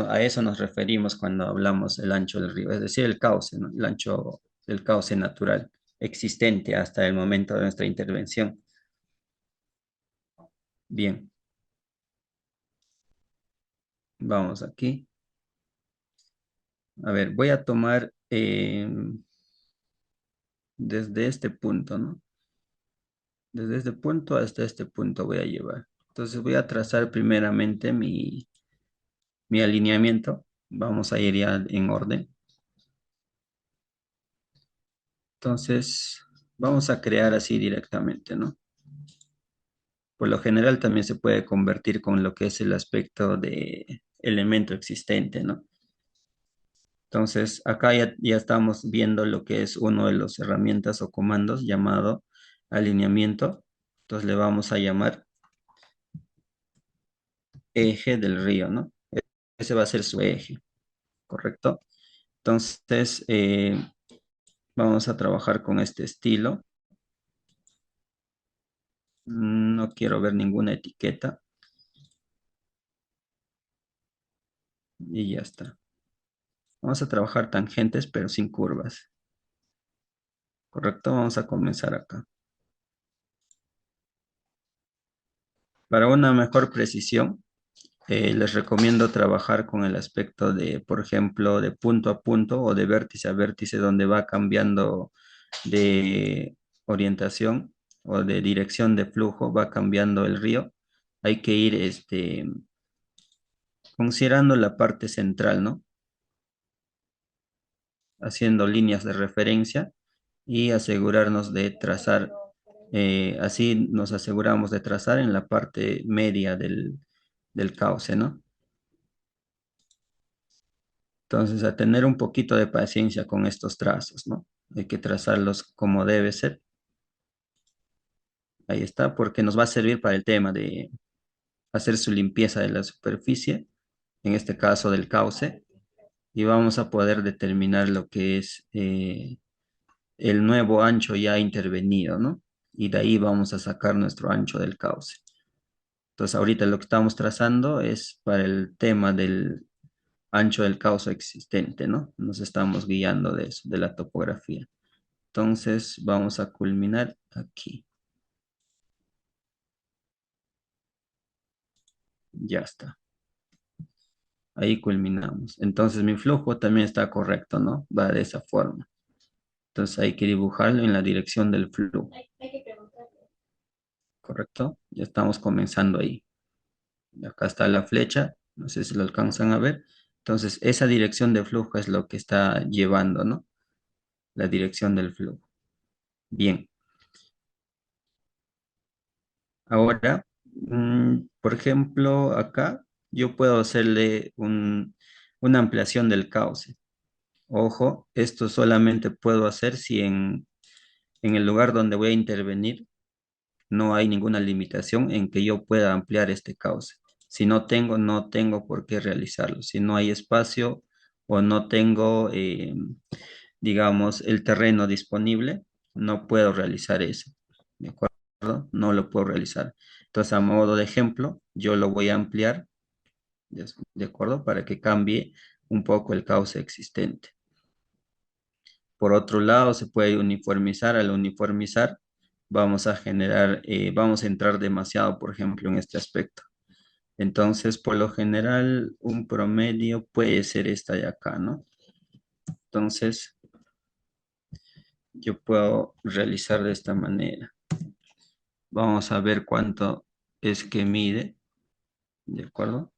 a eso nos referimos cuando hablamos del ancho del río, es decir, el cauce, ¿no? El ancho del cauce natural existente hasta el momento de nuestra intervención. Bien, vamos aquí. A ver, voy a tomar desde este punto, ¿no? Desde este punto hasta este punto voy a llevar. Entonces voy a trazar primeramente mi alineamiento. Vamos a ir ya en orden. Entonces, vamos a crear así directamente, ¿no? Por lo general también se puede convertir con lo que es el aspecto de elemento existente, ¿no? Entonces, acá ya estamos viendo lo que es uno de las herramientas o comandos llamado alineamiento. Entonces le vamos a llamar eje del río, ¿no? Ese va a ser su eje, ¿correcto? Entonces, vamos a trabajar con este estilo. No quiero ver ninguna etiqueta y ya está. Vamos a trabajar tangentes, pero sin curvas. Correcto, vamos a comenzar acá. Para una mejor precisión, les recomiendo trabajar con el aspecto de, por ejemplo, de punto a punto o de vértice a vértice, donde va cambiando de orientación o de dirección de flujo, va cambiando el río. Hay que ir considerando la parte central, ¿no? Haciendo líneas de referencia y asegurarnos de trazar, así nos aseguramos de trazar en la parte media del cauce, ¿no? Entonces, a tener un poquito de paciencia con estos trazos, ¿no? Hay que trazarlos como debe ser. Ahí está, porque nos va a servir para el tema de hacer su limpieza de la superficie, en este caso del cauce, y vamos a poder determinar lo que es el nuevo ancho ya intervenido, ¿no? Y de ahí vamos a sacar nuestro ancho del cauce. Entonces, ahorita lo que estamos trazando es para el tema del ancho del cauce existente, ¿no? Nos estamos guiando de eso, de la topografía. Entonces, vamos a culminar aquí. Ya está. Ahí culminamos. Entonces, mi flujo también está correcto, ¿no? Va de esa forma. Entonces, hay que dibujarlo en la dirección del flujo. ¿Correcto? Ya estamos comenzando ahí. Y acá está la flecha, no sé si lo alcanzan a ver. Entonces, esa dirección de flujo es lo que está llevando, ¿no? La dirección del flujo. Bien, ahora, por ejemplo, acá yo puedo hacerle una ampliación del cauce. Ojo, esto solamente puedo hacer si en el lugar donde voy a intervenir no hay ninguna limitación en que yo pueda ampliar este cauce. Si no tengo, no tengo por qué realizarlo. Si no hay espacio o no tengo, digamos, el terreno disponible, no puedo realizar eso. ¿De acuerdo? No lo puedo realizar. Entonces, a modo de ejemplo, yo lo voy a ampliar, ¿de acuerdo? Para que cambie un poco el cauce existente. Por otro lado, se puede uniformizar. Al uniformizar, vamos a generar, vamos a entrar demasiado, por ejemplo, en este aspecto. Entonces, por lo general, un promedio puede ser esta de acá, ¿no? Entonces, yo puedo realizar de esta manera. Vamos a ver cuánto es que mide, ¿de acuerdo?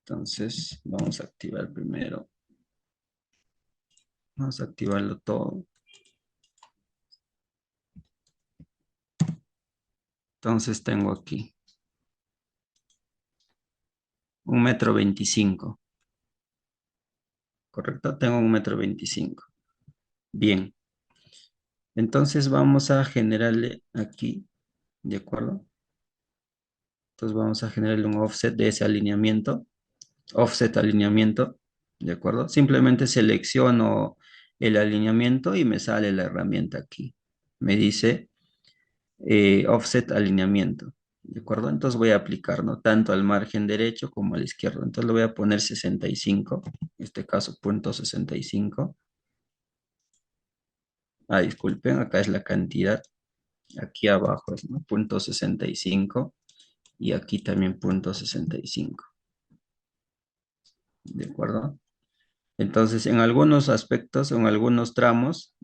Entonces, vamos a activar primero. Vamos a activarlo todo. Entonces, tengo aquí 1,25 m, ¿correcto? Tengo 1,25 m. Bien, entonces vamos a generarle aquí, ¿de acuerdo? Entonces vamos a generarle un offset de ese alineamiento, offset alineamiento, ¿de acuerdo? Simplemente selecciono el alineamiento y me sale la herramienta aquí. Me dice offset alineamiento, ¿de acuerdo? Entonces voy a aplicar, ¿no? Tanto al margen derecho como al izquierdo. Entonces le voy a poner 65, en este caso punto 65. Ah, disculpen, acá es la cantidad. Aquí abajo es, ¿no? Punto 65 y aquí también punto 65, ¿de acuerdo? Entonces, en algunos aspectos, en algunos tramos,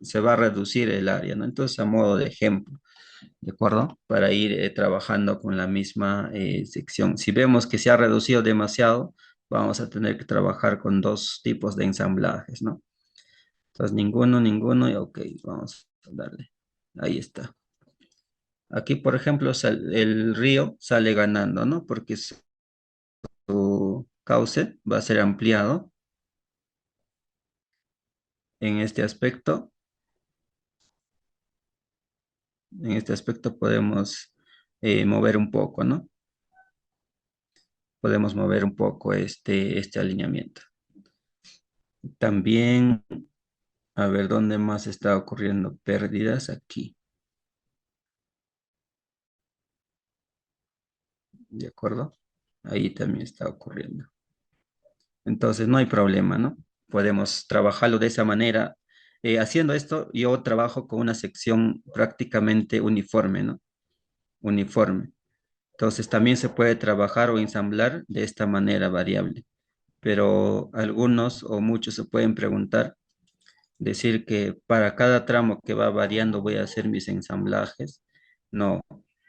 se va a reducir el área, ¿no? Entonces, a modo de ejemplo, ¿de acuerdo? Para ir trabajando con la misma sección. Si vemos que se ha reducido demasiado, vamos a tener que trabajar con dos tipos de ensamblajes, ¿no? Entonces, ninguno, y ok, vamos a darle. Ahí está. Aquí, por ejemplo, el río sale ganando, ¿no? Porque su cauce va a ser ampliado en este aspecto. En este aspecto podemos mover un poco, ¿no? Podemos mover un poco este alineamiento. También, a ver, ¿dónde más está ocurriendo pérdidas? Aquí, ¿de acuerdo? Ahí también está ocurriendo. Entonces, no hay problema, ¿no? Podemos trabajarlo de esa manera. Haciendo esto, yo trabajo con una sección prácticamente uniforme, ¿no? Uniforme. Entonces, también se puede trabajar o ensamblar de esta manera variable. Pero algunos o muchos se pueden preguntar, decir que para cada tramo que va variando voy a hacer mis ensamblajes. No,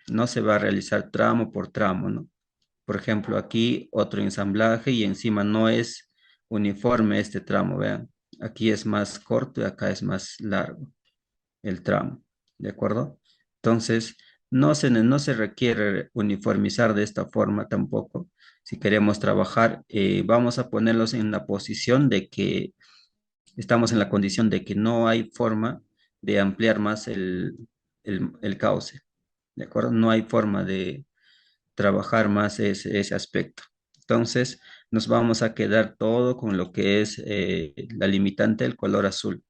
no se va a realizar tramo por tramo, ¿no? Por ejemplo, aquí otro ensamblaje y encima no es uniforme este tramo, vean. Aquí es más corto y acá es más largo el tramo, ¿de acuerdo? Entonces, no se requiere uniformizar de esta forma tampoco. Si queremos trabajar, vamos a ponerlos en la posición de que estamos en la condición de que no hay forma de ampliar más el cauce, ¿de acuerdo? No hay forma de trabajar más ese aspecto. Entonces, nos vamos a quedar todo con lo que es la limitante del color azul.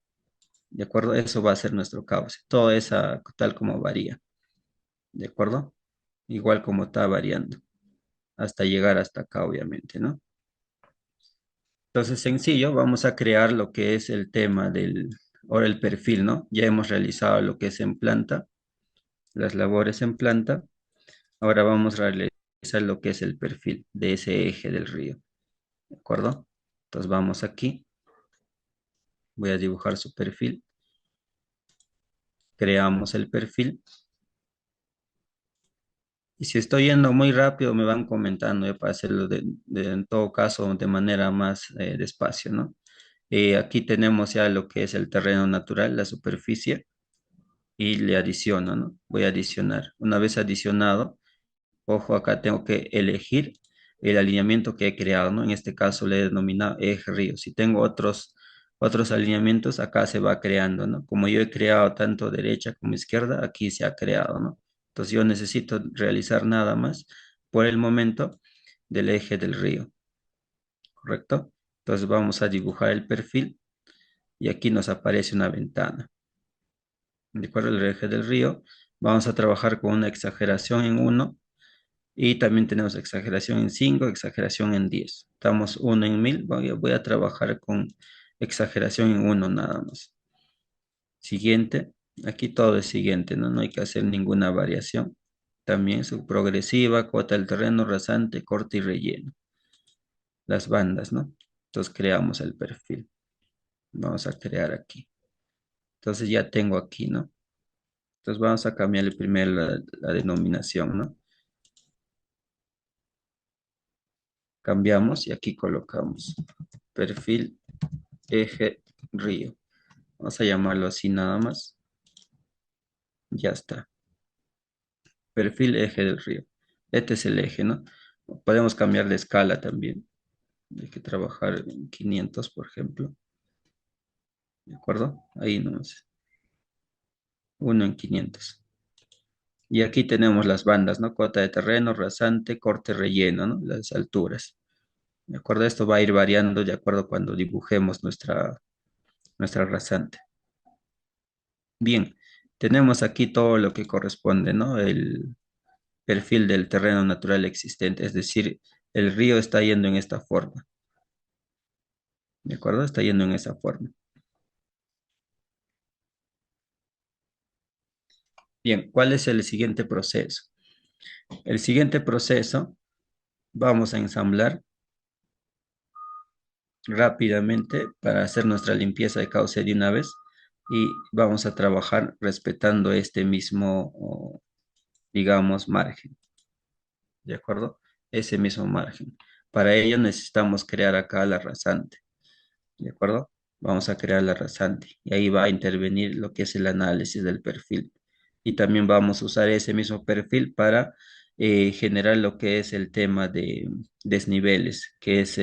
¿De acuerdo? Eso va a ser nuestro cauce. Todo es tal como varía. ¿De acuerdo? Igual como está variando. Hasta llegar hasta acá, obviamente, ¿no? Entonces, sencillo, vamos a crear lo que es el tema ahora el perfil, ¿no? Ya hemos realizado lo que es en planta, las labores en planta. Ahora vamos a realizar lo que es el perfil de ese eje del río. ¿De acuerdo? Entonces vamos aquí. Voy a dibujar su perfil. Creamos el perfil. Y si estoy yendo muy rápido, me van comentando ya para hacerlo en todo caso de manera más despacio, ¿no? Aquí tenemos ya lo que es el terreno natural, la superficie, y le adiciono, ¿no? Voy a adicionar. Una vez adicionado, ojo, acá tengo que elegir el alineamiento que he creado, ¿no? En este caso le he denominado eje río. Si tengo otros alineamientos, acá se va creando, ¿no? Como yo he creado tanto derecha como izquierda, aquí se ha creado, ¿no? Entonces yo necesito realizar nada más por el momento del eje del río, ¿correcto? Entonces vamos a dibujar el perfil y aquí nos aparece una ventana. De acuerdo al eje del río, vamos a trabajar con una exageración en uno. Y también tenemos exageración en 5, exageración en 10. Estamos 1 en 1000. Voy a trabajar con exageración en uno nada más. Siguiente. Aquí todo es siguiente, ¿no? No hay que hacer ninguna variación. También su progresiva, cuota del terreno, rasante, corte y relleno. Las bandas, ¿no? Entonces creamos el perfil. Vamos a crear aquí. Entonces ya tengo aquí, ¿no? Entonces vamos a cambiarle primero la denominación, ¿no? Cambiamos y aquí colocamos perfil eje río. Vamos a llamarlo así nada más. Ya está. Perfil eje del río. Este es el eje, ¿no? Podemos cambiar de escala también. Hay que trabajar en 500, por ejemplo. ¿De acuerdo? Ahí nomás. 1 en 500. Y aquí tenemos las bandas, ¿no? Cota de terreno, rasante, corte, relleno, ¿no? Las alturas. ¿De acuerdo? Esto va a ir variando de acuerdo cuando dibujemos nuestra rasante. Bien, tenemos aquí todo lo que corresponde, ¿no? El perfil del terreno natural existente, es decir, el río está yendo en esta forma, ¿de acuerdo? Está yendo en esa forma. Bien, ¿cuál es el siguiente proceso? El siguiente proceso, vamos a ensamblar rápidamente para hacer nuestra limpieza de cauce de una vez y vamos a trabajar respetando este mismo, digamos, margen, ¿de acuerdo? Ese mismo margen. Para ello necesitamos crear acá la rasante. ¿De acuerdo? Vamos a crear la rasante y ahí va a intervenir lo que es el análisis del perfil. Y también vamos a usar ese mismo perfil para generar lo que es el tema de desniveles, que es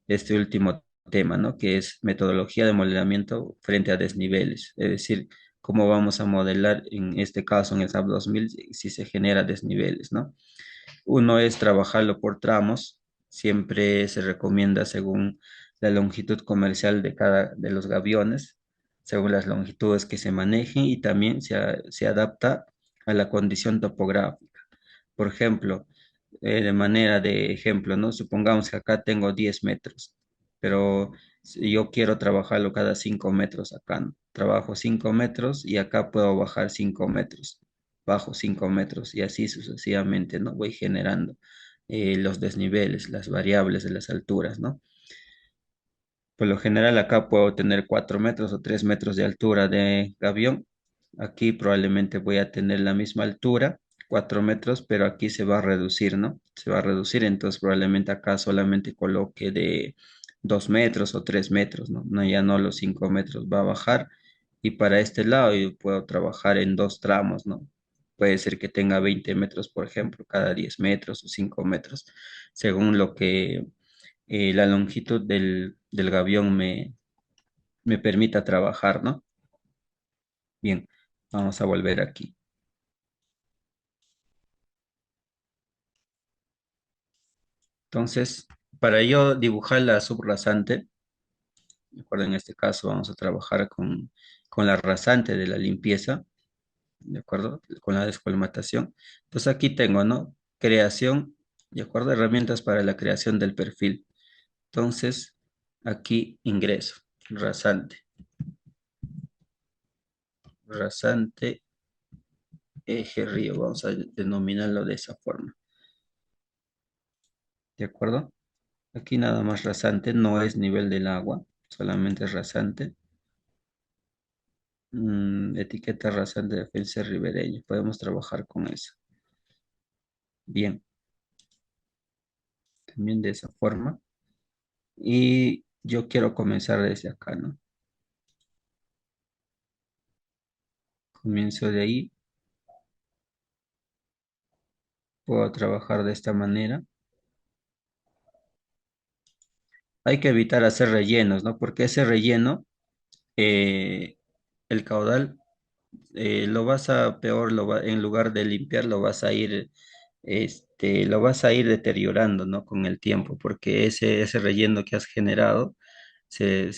este último tema, ¿no? Que es metodología de modelamiento frente a desniveles. Es decir, cómo vamos a modelar en este caso en el SAP 2000 si se genera desniveles, ¿no? Uno es trabajarlo por tramos, siempre se recomienda según la longitud comercial de cada de los gaviones, según las longitudes que se manejen y también se adapta a la condición topográfica. Por ejemplo, de manera de ejemplo, ¿no? Supongamos que acá tengo 10 metros, pero si yo quiero trabajarlo cada 5 metros acá, ¿no? Trabajo 5 metros y acá puedo bajar 5 metros, bajo 5 metros y así sucesivamente, ¿no? Voy generando los desniveles, las variables de las alturas, ¿no? Por lo general acá puedo tener 4 metros o 3 metros de altura de gavión. Aquí probablemente voy a tener la misma altura, 4 metros, pero aquí se va a reducir, ¿no? Se va a reducir, entonces probablemente acá solamente coloque de 2 metros o 3 metros, ¿no? No, ya no los 5 metros, va a bajar. Y para este lado yo puedo trabajar en dos tramos, ¿no? Puede ser que tenga 20 metros, por ejemplo, cada 10 metros o 5 metros, según lo que la longitud del gavión me permita trabajar, ¿no? Bien, vamos a volver aquí. Entonces, para yo dibujar la subrasante, ¿de acuerdo? En este caso vamos a trabajar con la rasante de la limpieza, ¿de acuerdo? Con la descolmatación. Entonces aquí tengo, ¿no? Creación, ¿de acuerdo? Herramientas para la creación del perfil. Entonces, aquí ingreso, rasante, rasante, eje río, vamos a denominarlo de esa forma, ¿de acuerdo? Aquí nada más rasante, no es nivel del agua, solamente es rasante. Etiqueta rasante de Felce Ribereño, podemos trabajar con eso. Bien, también de esa forma. Y yo quiero comenzar desde acá, ¿no? Comienzo de ahí, puedo trabajar de esta manera. Hay que evitar hacer rellenos, ¿no? Porque ese relleno, eh, el caudal, lo vas a peor, en lugar de limpiar, lo vas a ir deteriorando, ¿no? Con el tiempo, porque ese relleno que has generado se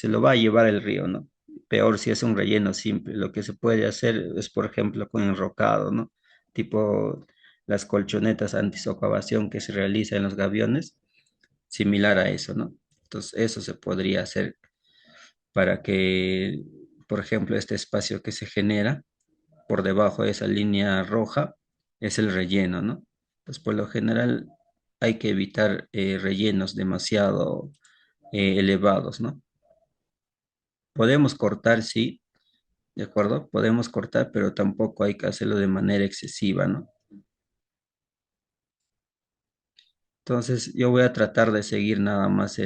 lo va a llevar el río, ¿no? Peor si es un relleno simple. Lo que se puede hacer es, por ejemplo, con enrocado, ¿no? Tipo las colchonetas antisocavación que se realiza en los gaviones, similar a eso, ¿no? Entonces, eso se podría hacer para que, por ejemplo, este espacio que se genera por debajo de esa línea roja es el relleno, ¿no? Pues por lo general hay que evitar rellenos demasiado elevados, ¿no? Podemos cortar, sí, ¿de acuerdo? Podemos cortar, pero tampoco hay que hacerlo de manera excesiva, ¿no? Entonces, yo voy a tratar de seguir nada más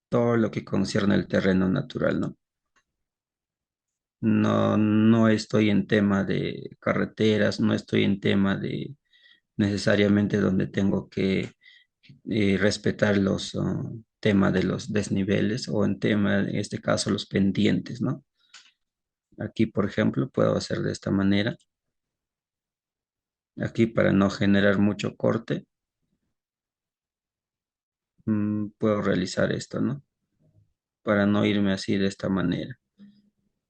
todo lo que concierne el terreno natural, ¿no? No, no estoy en tema de carreteras, no estoy en tema de necesariamente donde tengo que respetar los temas de los desniveles o en tema, en este caso, los pendientes, ¿no? Aquí, por ejemplo, puedo hacer de esta manera. Aquí, para no generar mucho corte, puedo realizar esto, ¿no? Para no irme así de esta manera.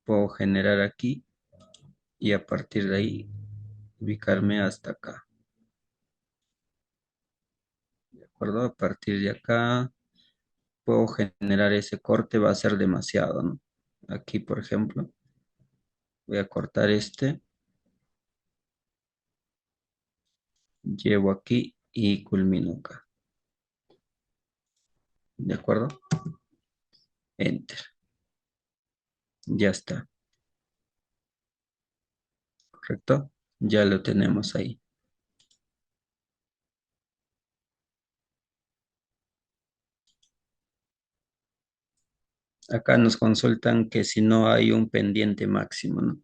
Puedo generar aquí y a partir de ahí ubicarme hasta acá. ¿De acuerdo? A partir de acá puedo generar ese corte, va a ser demasiado, ¿no? Aquí, por ejemplo, voy a cortar este, llevo aquí y culmino acá. ¿De acuerdo? Enter. Ya está, ¿correcto? Ya lo tenemos ahí. Acá nos consultan que si no hay un pendiente máximo, ¿no?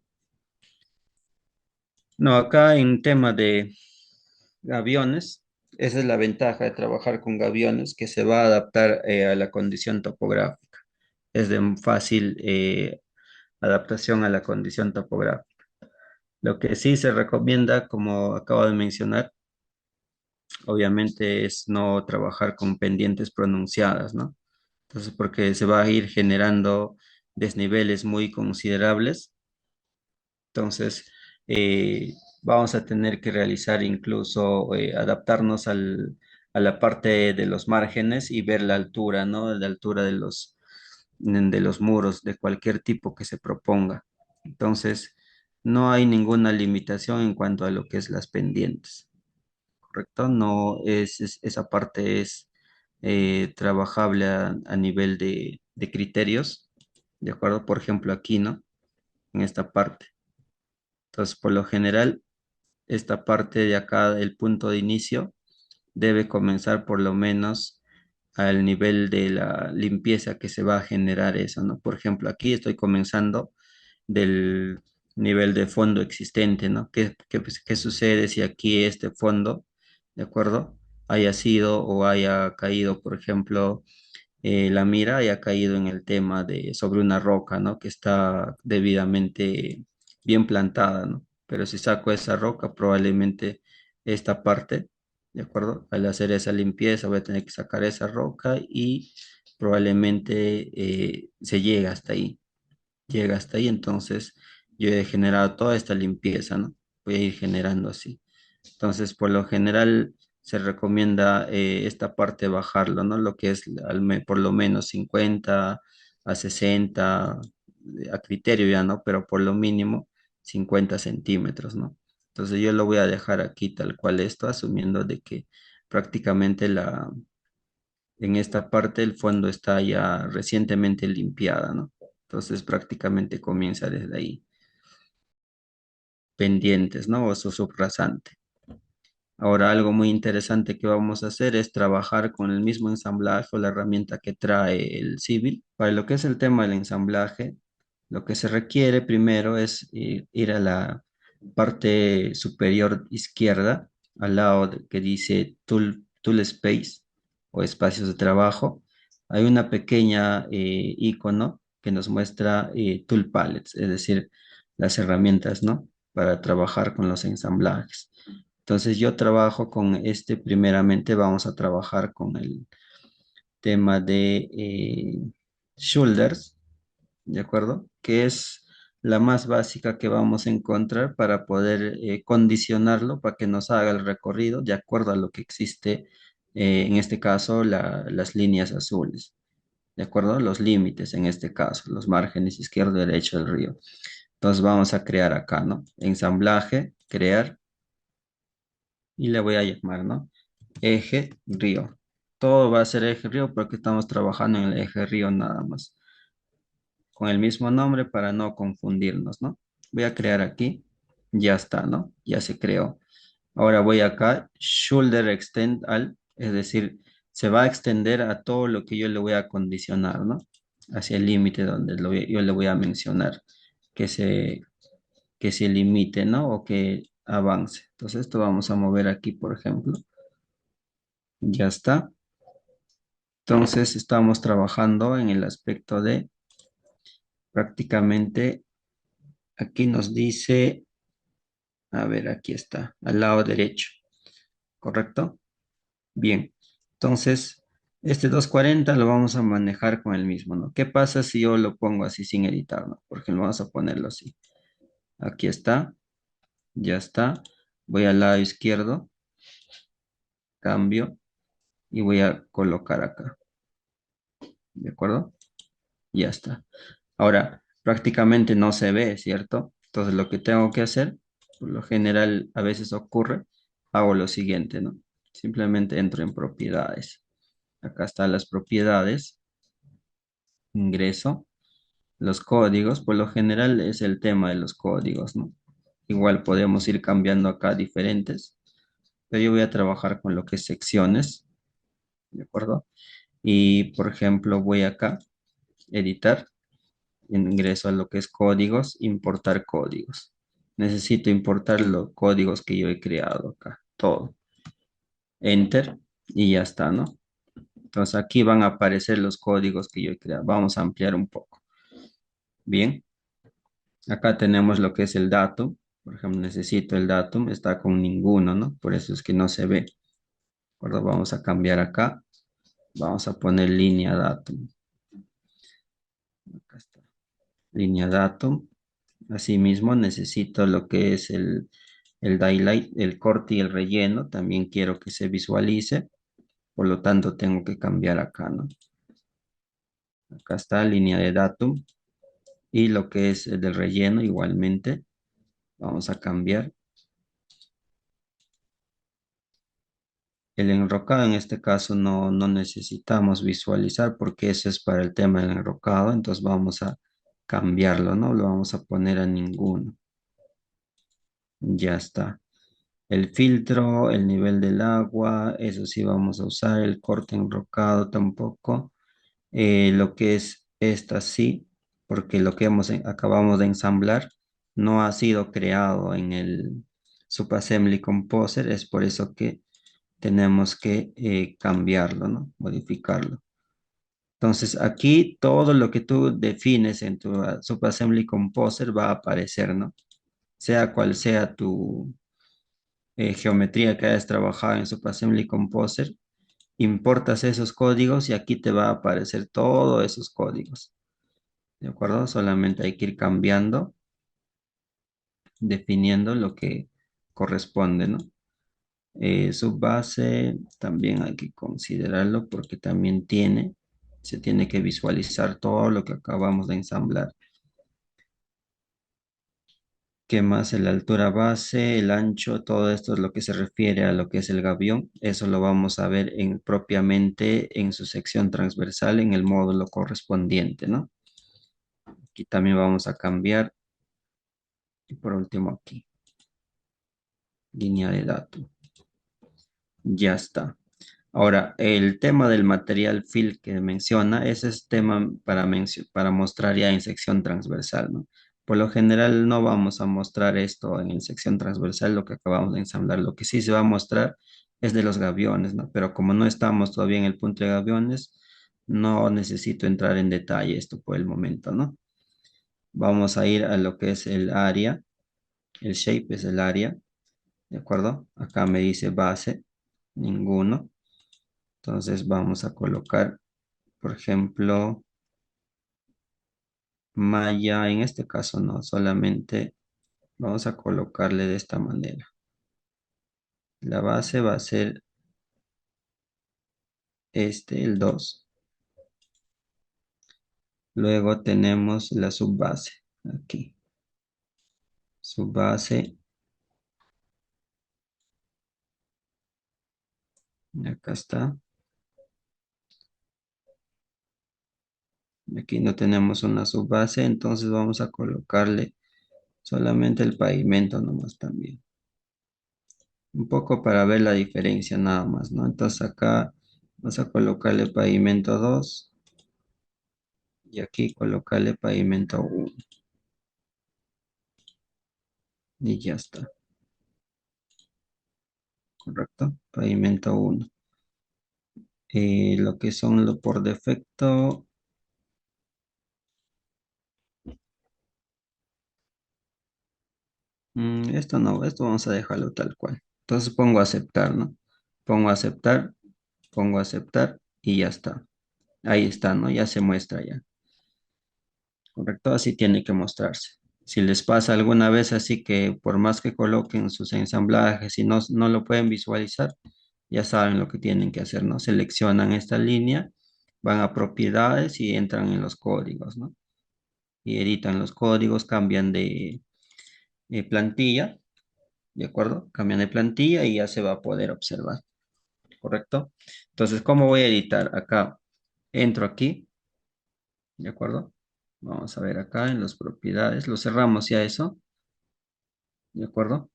No, acá en tema de aviones, esa es la ventaja de trabajar con gaviones, que se va a adaptar a la condición topográfica. Es de fácil adaptación a la condición topográfica. Lo que sí se recomienda, como acabo de mencionar, obviamente es no trabajar con pendientes pronunciadas, ¿no? Entonces, porque se va a ir generando desniveles muy considerables. Entonces, vamos a tener que realizar incluso, adaptarnos a la parte de los márgenes y ver la altura, ¿no? La altura de los muros de cualquier tipo que se proponga. Entonces, no hay ninguna limitación en cuanto a lo que es las pendientes, ¿correcto? No esa parte es trabajable a nivel de criterios, ¿de acuerdo? Por ejemplo, aquí, ¿no? En esta parte. Entonces, por lo general, esta parte de acá, el punto de inicio, debe comenzar por lo menos al nivel de la limpieza que se va a generar eso, ¿no? Por ejemplo, aquí estoy comenzando del nivel de fondo existente, ¿no? ¿Qué sucede si aquí este fondo, ¿de acuerdo? Haya sido o haya caído, por ejemplo, la mira haya caído en el tema de sobre una roca, ¿no? Que está debidamente bien plantada, ¿no? Pero si saco esa roca, probablemente esta parte, ¿de acuerdo? Al hacer esa limpieza voy a tener que sacar esa roca y probablemente se llega hasta ahí, entonces yo he generado toda esta limpieza, ¿no? Voy a ir generando así. Entonces, por lo general se recomienda esta parte bajarlo, ¿no? Lo que es por lo menos 50 a 60 a criterio ya, ¿no? Pero por lo mínimo 50 centímetros, ¿no? Entonces yo lo voy a dejar aquí tal cual esto, asumiendo de que prácticamente en esta parte el fondo está ya recientemente limpiada, ¿no? Entonces prácticamente comienza desde ahí. pendientes, ¿no? O su subrasante. Ahora, algo muy interesante que vamos a hacer es trabajar con el mismo ensamblaje o la herramienta que trae el Civil. Para lo que es el tema del ensamblaje, lo que se requiere primero es ir a la parte superior izquierda, al lado que dice Tool Space o espacios de trabajo. Hay una pequeña icono que nos muestra Tool Palettes, es decir, las herramientas, ¿no? Para trabajar con los ensamblajes. Entonces yo trabajo con este, primeramente vamos a trabajar con el tema de shoulders, ¿de acuerdo? Que es la más básica que vamos a encontrar para poder condicionarlo para que nos haga el recorrido de acuerdo a lo que existe, en este caso las líneas azules, ¿de acuerdo? Los límites en este caso, los márgenes izquierdo y derecho del río. Entonces vamos a crear acá, ¿no? Ensamblaje, crear y le voy a llamar, ¿no? Eje río. Todo va a ser eje río porque estamos trabajando en el eje río nada más. Con el mismo nombre para no confundirnos, ¿no? Voy a crear aquí. Ya está, ¿no? Ya se creó. Ahora voy acá, shoulder extend al, es decir, se va a extender a todo lo que yo le voy a condicionar, ¿no? Hacia el límite donde yo le voy a mencionar que se, que se limite, ¿no? O que avance. Entonces esto vamos a mover aquí, por ejemplo. Ya está. Entonces estamos trabajando en el aspecto de prácticamente, aquí nos dice, a ver, aquí está, al lado derecho, ¿correcto? Bien, entonces este 240 lo vamos a manejar con el mismo, ¿no? ¿Qué pasa si yo lo pongo así sin editar, ¿no? Por ejemplo, vamos a ponerlo así. Aquí está, ya está. Voy al lado izquierdo, cambio y voy a colocar acá, ¿de acuerdo? Ya está. Ahora, prácticamente no se ve, ¿cierto? Entonces, lo que tengo que hacer, por lo general a veces ocurre, hago lo siguiente, ¿no? Simplemente entro en propiedades. Acá están las propiedades, ingreso, los códigos, por lo general es el tema de los códigos, ¿no? Igual podemos ir cambiando acá diferentes, pero yo voy a trabajar con lo que es secciones, ¿de acuerdo? Y, por ejemplo, voy acá, editar, ingreso a lo que es códigos, importar códigos. Necesito importar los códigos que yo he creado acá, todo. Enter y ya está, ¿no? Entonces aquí van a aparecer los códigos que yo he creado. Vamos a ampliar un poco. Bien, acá tenemos lo que es el datum. Por ejemplo, necesito el datum, está con ninguno, ¿no? Por eso es que no se ve. ¿De acuerdo? Vamos a cambiar acá. Vamos a poner línea datum. Acá está. Línea datum. Asimismo, necesito lo que es el highlight, el corte y el relleno. También quiero que se visualice. Por lo tanto, tengo que cambiar acá, ¿no? Acá está línea de datum. Y lo que es el del relleno igualmente. Vamos a cambiar. El enrocado en este caso no necesitamos visualizar porque eso es para el tema del enrocado. Entonces vamos a cambiarlo, ¿no? Lo vamos a poner a ninguno. Ya está. El filtro, el nivel del agua, eso sí vamos a usar. El corte enrocado tampoco. Lo que es esta sí, porque lo que acabamos de ensamblar no ha sido creado en el Subassembly Composer. Es por eso que tenemos que cambiarlo, ¿no? Modificarlo. Entonces aquí todo lo que tú defines en tu Subassembly Composer va a aparecer, ¿no? Sea cual sea tu geometría que hayas trabajado en Subassembly Composer, importas esos códigos y aquí te va a aparecer todos esos códigos, ¿de acuerdo? Solamente hay que ir cambiando, definiendo lo que corresponde, ¿no? Subbase también hay que considerarlo porque también se tiene que visualizar todo lo que acabamos de ensamblar. ¿Qué más? La altura base, el ancho, todo esto es lo que se refiere a lo que es el gavión. Eso lo vamos a ver propiamente en su sección transversal en el módulo correspondiente, ¿no? Aquí también vamos a cambiar. Y por último aquí. línea de datos. Ya está. Ahora, el tema del material fill que menciona, ese es tema para mostrar ya en sección transversal, ¿no? Por lo general no vamos a mostrar esto en sección transversal, lo que acabamos de ensamblar. Lo que sí se va a mostrar es de los gaviones, ¿no? Pero como no estamos todavía en el punto de gaviones, no necesito entrar en detalle esto por el momento, ¿no? Vamos a ir a lo que es el área. El shape es el área, ¿de acuerdo? Acá me dice base, ninguno. Entonces vamos a colocar, por ejemplo, malla, en este caso no, solamente vamos a colocarle de esta manera. La base va a ser el 2. Luego tenemos la subbase, aquí. Subbase, acá está. Aquí no tenemos una subbase, entonces vamos a colocarle solamente el pavimento nomás también. Un poco para ver la diferencia nada más, ¿no? Entonces acá vamos a colocarle pavimento 2 y aquí colocarle pavimento 1 y ya está, correcto, pavimento 1. Lo que son lo por defecto, esto no, esto vamos a dejarlo tal cual. Entonces pongo aceptar, ¿no? Pongo aceptar, pongo aceptar y ya está. Ahí está, ¿no? Ya se muestra ya. Correcto, así tiene que mostrarse. Si les pasa alguna vez así que por más que coloquen sus ensamblajes y no lo pueden visualizar, ya saben lo que tienen que hacer, ¿no? Seleccionan esta línea, van a propiedades y entran en los códigos, ¿no? Y editan los códigos, cambian de plantilla, ¿de acuerdo? Cambian de plantilla y ya se va a poder observar, ¿correcto? Entonces, ¿cómo voy a editar? Acá, entro aquí, ¿de acuerdo? Vamos a ver acá en las propiedades, lo cerramos ya eso. ¿De acuerdo?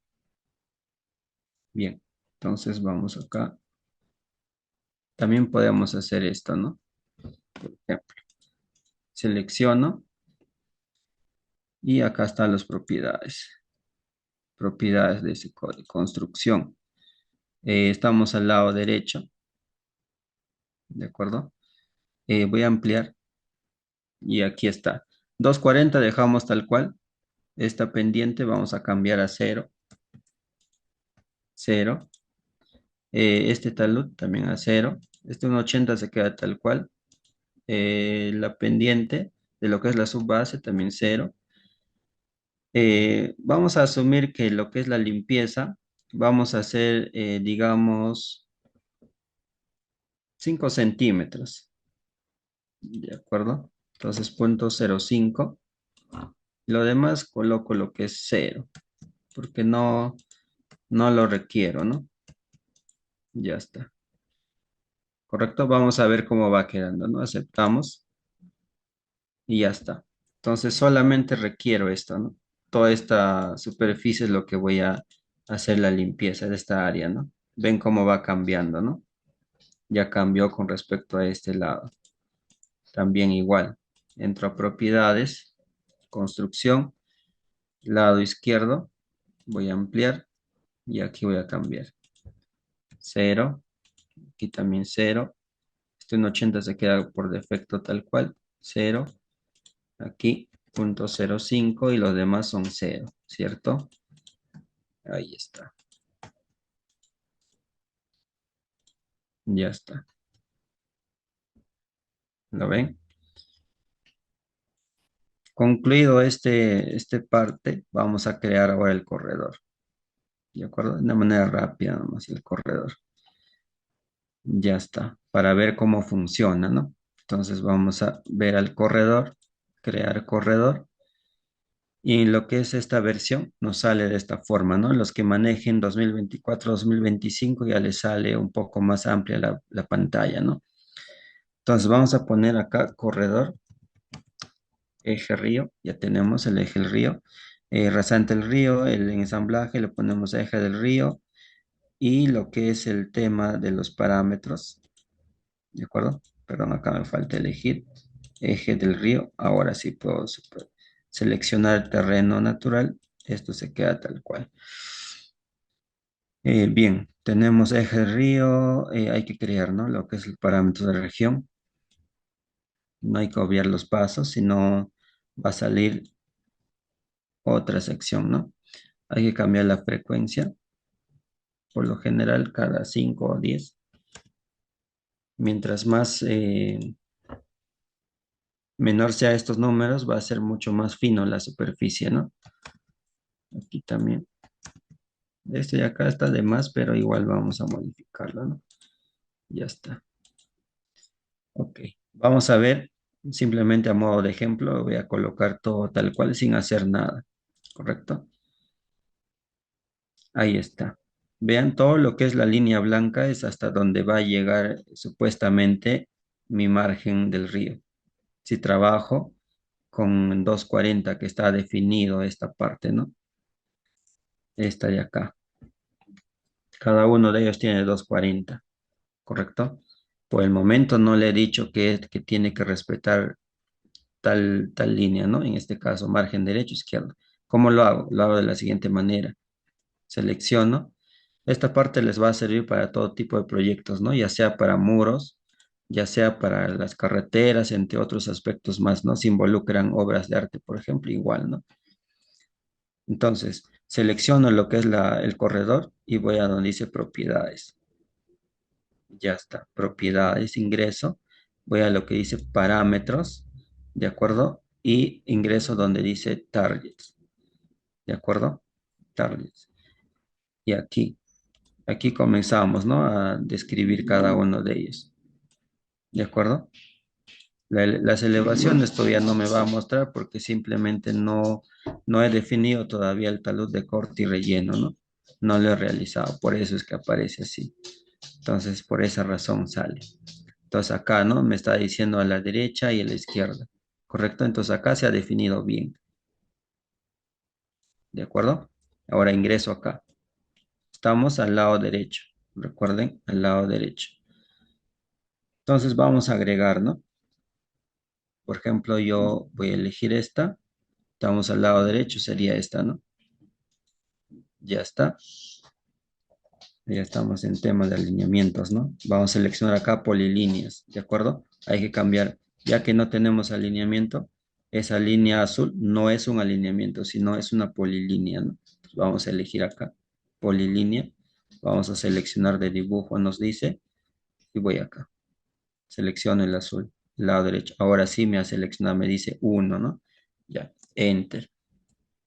Bien, entonces vamos acá. También podemos hacer esto, ¿no? Por ejemplo, selecciono y acá están las propiedades. Propiedades de ese código. Construcción. Estamos al lado derecho, ¿de acuerdo? Voy a ampliar y aquí está. 240 dejamos tal cual. Esta pendiente vamos a cambiar a 0. 0. Este talud también a 0. Este 180 se queda tal cual. La pendiente de lo que es la subbase también 0. Vamos a asumir que lo que es la limpieza, vamos a hacer, digamos, 5 centímetros, ¿de acuerdo? Entonces, 0.05. Lo demás coloco lo que es 0, porque no lo requiero, ¿no? Ya está. ¿Correcto? Vamos a ver cómo va quedando, ¿no? Aceptamos y ya está. Entonces, solamente requiero esto, ¿no? Toda esta superficie es lo que voy a hacer la limpieza de esta área, ¿no? Ven cómo va cambiando, ¿no? Ya cambió con respecto a este lado. También igual. Entro a propiedades, construcción, lado izquierdo, voy a ampliar y aquí voy a cambiar. 0, aquí también 0. Este en 80 se queda por defecto tal cual. 0, aquí 0.05 y los demás son 0, ¿cierto? Ahí está. Ya está. ¿Lo ven? Concluido este parte, vamos a crear ahora el corredor. ¿De acuerdo? De una manera rápida nomás el corredor. Ya está. Para ver cómo funciona, ¿no? Entonces vamos a ver al corredor, crear corredor. Y en lo que es esta versión nos sale de esta forma, ¿no? Los que manejen 2024-2025 ya les sale un poco más amplia la pantalla, ¿no? Entonces vamos a poner acá corredor, eje río. Ya tenemos el eje río. Rasante el río, el ensamblaje, le ponemos eje del río y lo que es el tema de los parámetros, ¿de acuerdo? Perdón, acá me falta elegir eje del río. Ahora sí puedo seleccionar terreno natural. Esto se queda tal cual. Bien, tenemos eje del río, hay que crear, ¿no? Lo que es el parámetro de región. No hay que obviar los pasos, sino va a salir otra sección, ¿no? Hay que cambiar la frecuencia, por lo general cada 5 o 10. Mientras más menor sea estos números, va a ser mucho más fino la superficie, ¿no? Aquí también. Este de acá está de más, pero igual vamos a modificarlo, ¿no? Ya está. Ok. Vamos a ver, simplemente a modo de ejemplo, voy a colocar todo tal cual sin hacer nada, ¿correcto? Ahí está. Vean, todo lo que es la línea blanca es hasta donde va a llegar supuestamente mi margen del río. Si trabajo con 240 que está definido esta parte, ¿no? Esta de acá. Cada uno de ellos tiene 240, ¿correcto? Por el momento no le he dicho que tiene que respetar tal línea, ¿no? En este caso, margen derecho, izquierdo. ¿Cómo lo hago? Lo hago de la siguiente manera. Selecciono. Esta parte les va a servir para todo tipo de proyectos, ¿no? Ya sea para muros, ya sea para las carreteras, entre otros aspectos más, ¿no? Si involucran obras de arte, por ejemplo, igual, ¿no? Entonces, selecciono lo que es el corredor y voy a donde dice propiedades. Ya está, propiedades, ingreso. Voy a lo que dice parámetros, ¿de acuerdo? Y ingreso donde dice targets, ¿de acuerdo? Targets. Y aquí comenzamos, ¿no? A describir cada uno de ellos, ¿de acuerdo? Las elevaciones todavía no me va a mostrar porque simplemente no he definido todavía el talud de corte y relleno, ¿no? No lo he realizado, por eso es que aparece así. Entonces, por esa razón sale. Entonces acá, ¿no? Me está diciendo a la derecha y a la izquierda, ¿correcto? Entonces acá se ha definido bien, ¿de acuerdo? Ahora ingreso acá. Estamos al lado derecho, recuerden, al lado derecho. Entonces vamos a agregar, ¿no? Por ejemplo, yo voy a elegir esta. Estamos al lado derecho, sería esta, ¿no? Ya está. Ya estamos en tema de alineamientos, ¿no? Vamos a seleccionar acá polilíneas, ¿de acuerdo? Hay que cambiar, ya que no tenemos alineamiento, esa línea azul no es un alineamiento, sino es una polilínea, ¿no? Entonces vamos a elegir acá, polilínea. Vamos a seleccionar de dibujo, nos dice, y voy acá. Selecciono el azul, lado derecho. Ahora sí me ha seleccionado, me dice uno, ¿no? Ya, enter.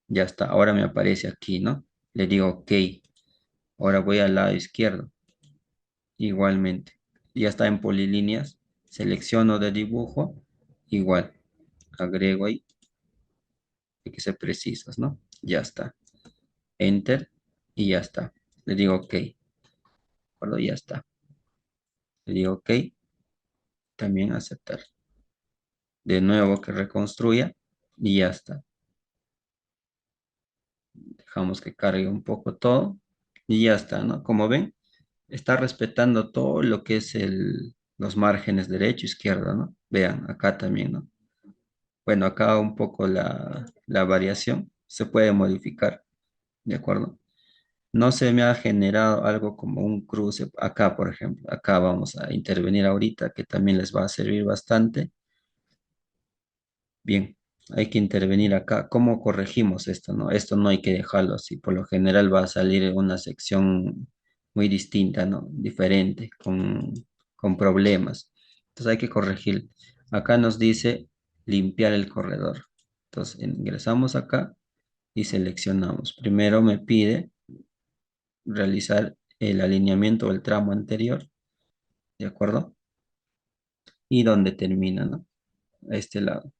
Ya está, ahora me aparece aquí, ¿no? Le digo OK. Ahora voy al lado izquierdo, igualmente. Ya está en polilíneas, selecciono de dibujo, igual. Agrego ahí, hay que ser precisos, ¿no? Ya está. Enter y ya está. Le digo OK. ¿De acuerdo? Ya está. Le digo OK, también aceptar. De nuevo que reconstruya y ya está. Dejamos que cargue un poco todo y ya está, ¿no? Como ven, está respetando todo lo que es los márgenes derecho, izquierdo, ¿no? Vean, acá también, ¿no? Bueno, acá un poco la variación se puede modificar, ¿de acuerdo? No se me ha generado algo como un cruce acá, por ejemplo. Acá vamos a intervenir ahorita, que también les va a servir bastante. Bien, hay que intervenir acá. ¿Cómo corregimos esto, no? Esto no hay que dejarlo así. Por lo general va a salir una sección muy distinta, ¿no? Diferente, con problemas. Entonces hay que corregir. Acá nos dice limpiar el corredor. Entonces ingresamos acá y seleccionamos. Primero me pide realizar el alineamiento del tramo anterior, ¿de acuerdo? Y donde termina, ¿no? A este lado.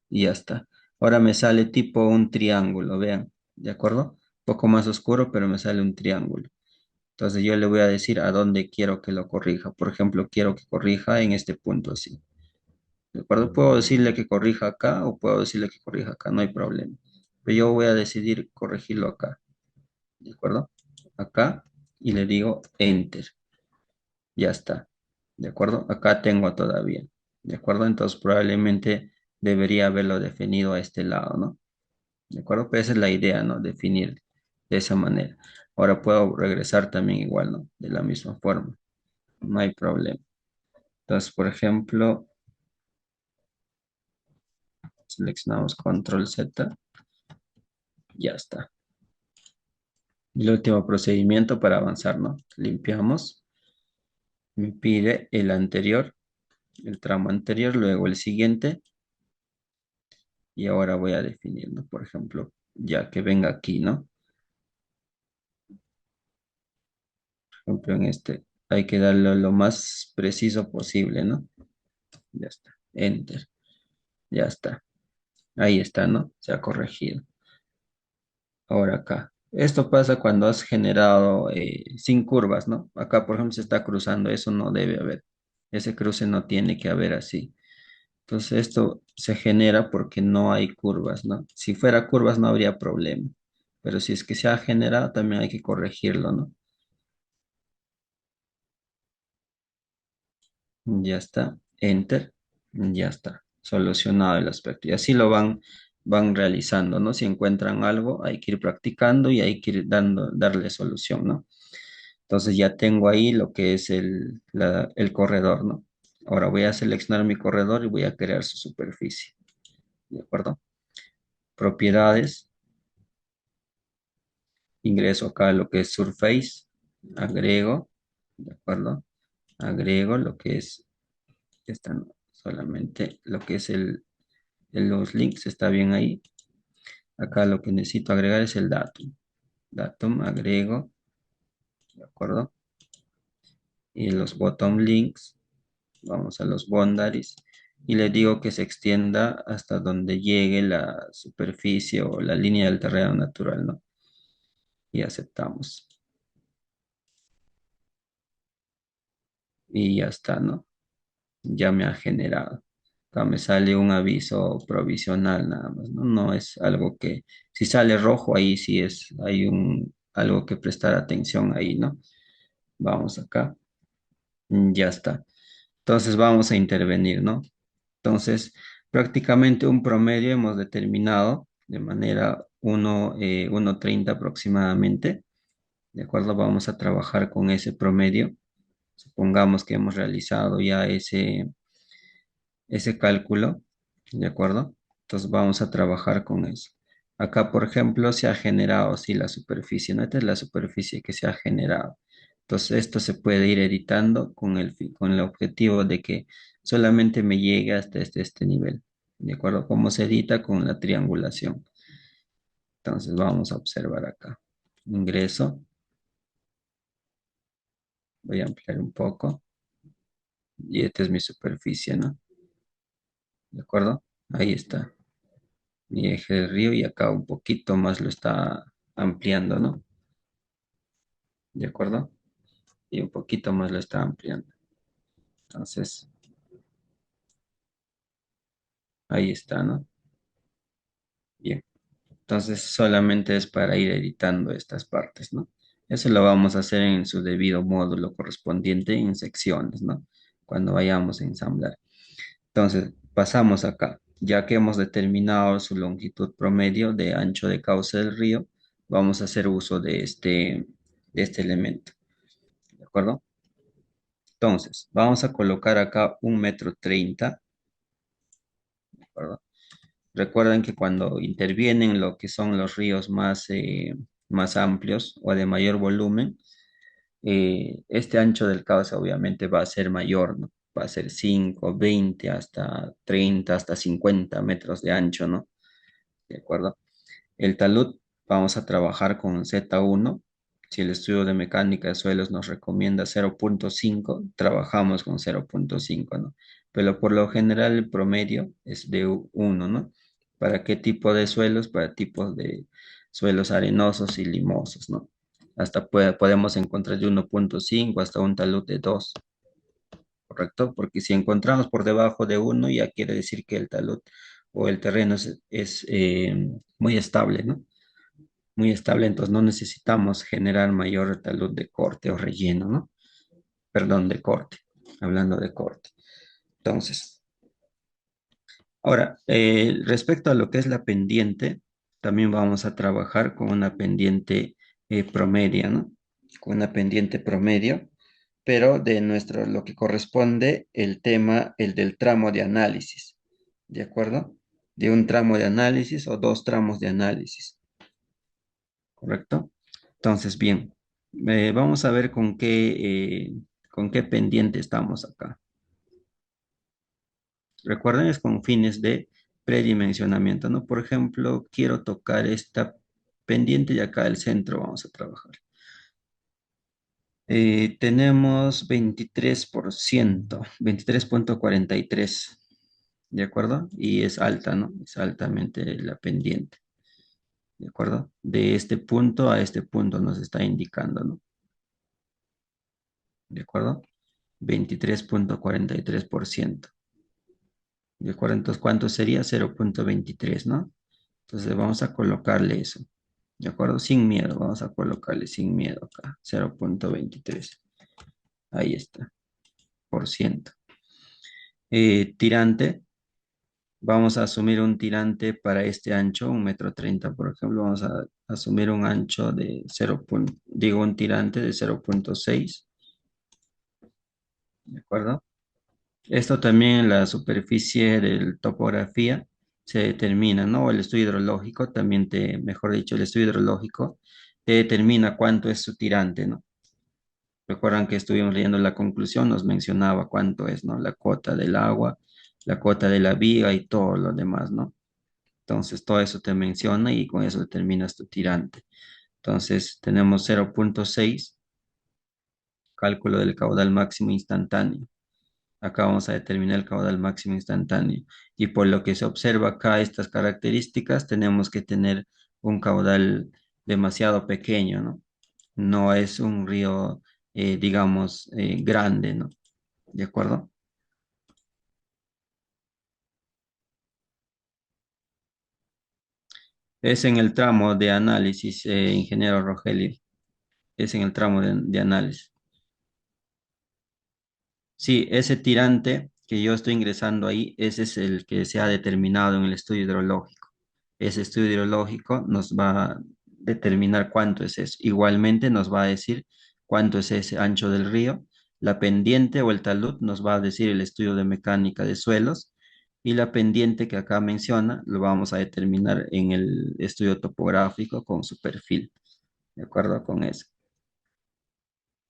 Y ya está. Ahora me sale tipo un triángulo, vean, ¿de acuerdo? Un poco más oscuro, pero me sale un triángulo. Entonces yo le voy a decir a dónde quiero que lo corrija. Por ejemplo, quiero que corrija en este punto así. ¿De acuerdo? Puedo decirle que corrija acá o puedo decirle que corrija acá, no hay problema. Pero yo voy a decidir corregirlo acá, ¿de acuerdo? Acá y le digo Enter. Ya está. ¿De acuerdo? Acá tengo todavía. ¿De acuerdo? Entonces probablemente debería haberlo definido a este lado, ¿no? ¿De acuerdo? Pero esa es la idea, ¿no? Definir de esa manera. Ahora puedo regresar también igual, ¿no? De la misma forma. No hay problema. Entonces, por ejemplo, seleccionamos Control Z. Ya está. Y el último procedimiento para avanzar, ¿no? Limpiamos. Me pide el anterior, el tramo anterior, luego el siguiente. Y ahora voy a definir, ¿no? Por ejemplo, ya que venga aquí, ¿no? Por ejemplo, en este hay que darle lo más preciso posible, ¿no? Ya está. Enter. Ya está. Ahí está, ¿no? Se ha corregido. Ahora acá. Esto pasa cuando has generado sin curvas, ¿no? Acá, por ejemplo, se está cruzando. Eso no debe haber. Ese cruce no tiene que haber así. Entonces, esto se genera porque no hay curvas, ¿no? Si fuera curvas no habría problema. Pero si es que se ha generado, también hay que corregirlo, ¿no? Ya está. Enter. Ya está. Solucionado el aspecto. Y así lo van realizando, ¿no? Si encuentran algo, hay que ir practicando y hay que ir darle solución, ¿no? Entonces ya tengo ahí lo que es el corredor, ¿no? Ahora voy a seleccionar mi corredor y voy a crear su superficie. ¿De acuerdo? Propiedades. Ingreso acá lo que es Surface. Agrego. ¿De acuerdo? Agrego lo que es, esta no, solamente lo que es los links, está bien ahí. Acá lo que necesito agregar es el datum. Datum, agrego, ¿de acuerdo? Y los bottom links, vamos a los boundaries. Y le digo que se extienda hasta donde llegue la superficie o la línea del terreno natural, ¿no? Y aceptamos. Y ya está, ¿no? Ya me ha generado. Acá me sale un aviso provisional nada más, ¿no? No es algo que, si sale rojo ahí sí hay algo que prestar atención ahí, ¿no? Vamos acá, ya está. Entonces vamos a intervenir, ¿no? Entonces, prácticamente un promedio hemos determinado de manera 1.30 aproximadamente, ¿de acuerdo? Vamos a trabajar con ese promedio. Supongamos que hemos realizado ya ese cálculo, ¿de acuerdo? Entonces vamos a trabajar con eso. Acá, por ejemplo, se ha generado, sí, la superficie, ¿no? Esta es la superficie que se ha generado. Entonces esto se puede ir editando con el objetivo de que solamente me llegue hasta este nivel, ¿de acuerdo? ¿Cómo se edita? Con la triangulación. Entonces vamos a observar acá. Ingreso, voy a ampliar un poco y esta es mi superficie, ¿no? ¿De acuerdo? Ahí está. Mi eje de río y acá un poquito más lo está ampliando, ¿no? ¿De acuerdo? Y un poquito más lo está ampliando. Entonces, ahí está, ¿no? Bien. Entonces, solamente es para ir editando estas partes, ¿no? Eso lo vamos a hacer en su debido módulo correspondiente en secciones, ¿no? Cuando vayamos a ensamblar. Entonces, pasamos acá. Ya que hemos determinado su longitud promedio de ancho de cauce del río, vamos a hacer uso de este elemento. ¿De acuerdo? Entonces, vamos a colocar acá 1,30 m, ¿de acuerdo? Recuerden que cuando intervienen lo que son los ríos más amplios o de mayor volumen, este ancho del cauce obviamente va a ser mayor, ¿no? Va a ser 5, 20, hasta 30, hasta 50 metros de ancho, ¿no? ¿De acuerdo? El talud vamos a trabajar con Z1. Si el estudio de mecánica de suelos nos recomienda 0.5, trabajamos con 0.5, ¿no? Pero por lo general el promedio es de 1, ¿no? ¿Para qué tipo de suelos? Para tipos de suelos arenosos y limosos, ¿no? Hasta podemos encontrar de 1.5 hasta un talud de 2, ¿correcto? Porque si encontramos por debajo de 1, ya quiere decir que el talud o el terreno es muy estable, ¿no? Muy estable, entonces no necesitamos generar mayor talud de corte o relleno, ¿no? Perdón, de corte, hablando de corte. Entonces, ahora, respecto a lo que es la pendiente, también vamos a trabajar con una pendiente promedio, ¿no? Con una pendiente promedio, pero de nuestro, lo que corresponde el tema, el del tramo de análisis, ¿de acuerdo? De un tramo de análisis o dos tramos de análisis, ¿correcto? Entonces, bien, vamos a ver con qué pendiente estamos acá. Recuerden, es con fines de predimensionamiento, ¿no? Por ejemplo, quiero tocar esta pendiente y acá el centro vamos a trabajar. Tenemos 23%, 23,43, ¿de acuerdo? Y es alta, ¿no? Es altamente la pendiente, ¿de acuerdo? De este punto a este punto nos está indicando, ¿no? ¿De acuerdo? 23,43%. ¿De acuerdo? Entonces, ¿cuánto sería? 0,23, ¿no? Entonces vamos a colocarle eso. ¿De acuerdo? Sin miedo, vamos a colocarle sin miedo acá. 0,23. Ahí está, por ciento. Tirante. Vamos a asumir un tirante para este ancho, 1,30 m, por ejemplo. Vamos a asumir un ancho de 0. Digo, un tirante de 0,6. ¿De acuerdo? Esto también en la superficie de topografía se determina, ¿no? El estudio hidrológico también mejor dicho, el estudio hidrológico te determina cuánto es su tirante, ¿no? Recuerdan que estuvimos leyendo la conclusión, nos mencionaba cuánto es, ¿no? La cota del agua, la cota de la viga y todo lo demás, ¿no? Entonces, todo eso te menciona y con eso determinas tu tirante. Entonces, tenemos 0,6, cálculo del caudal máximo instantáneo. Acá vamos a determinar el caudal máximo instantáneo. Y por lo que se observa acá estas características, tenemos que tener un caudal demasiado pequeño, ¿no? No es un río, digamos, grande, ¿no? ¿De acuerdo? Es en el tramo de análisis, ingeniero Rogelio. Es en el tramo de análisis. Sí, ese tirante que yo estoy ingresando ahí, ese es el que se ha determinado en el estudio hidrológico. Ese estudio hidrológico nos va a determinar cuánto es eso. Igualmente nos va a decir cuánto es ese ancho del río. La pendiente o el talud nos va a decir el estudio de mecánica de suelos. Y la pendiente que acá menciona lo vamos a determinar en el estudio topográfico con su perfil. ¿De acuerdo con eso?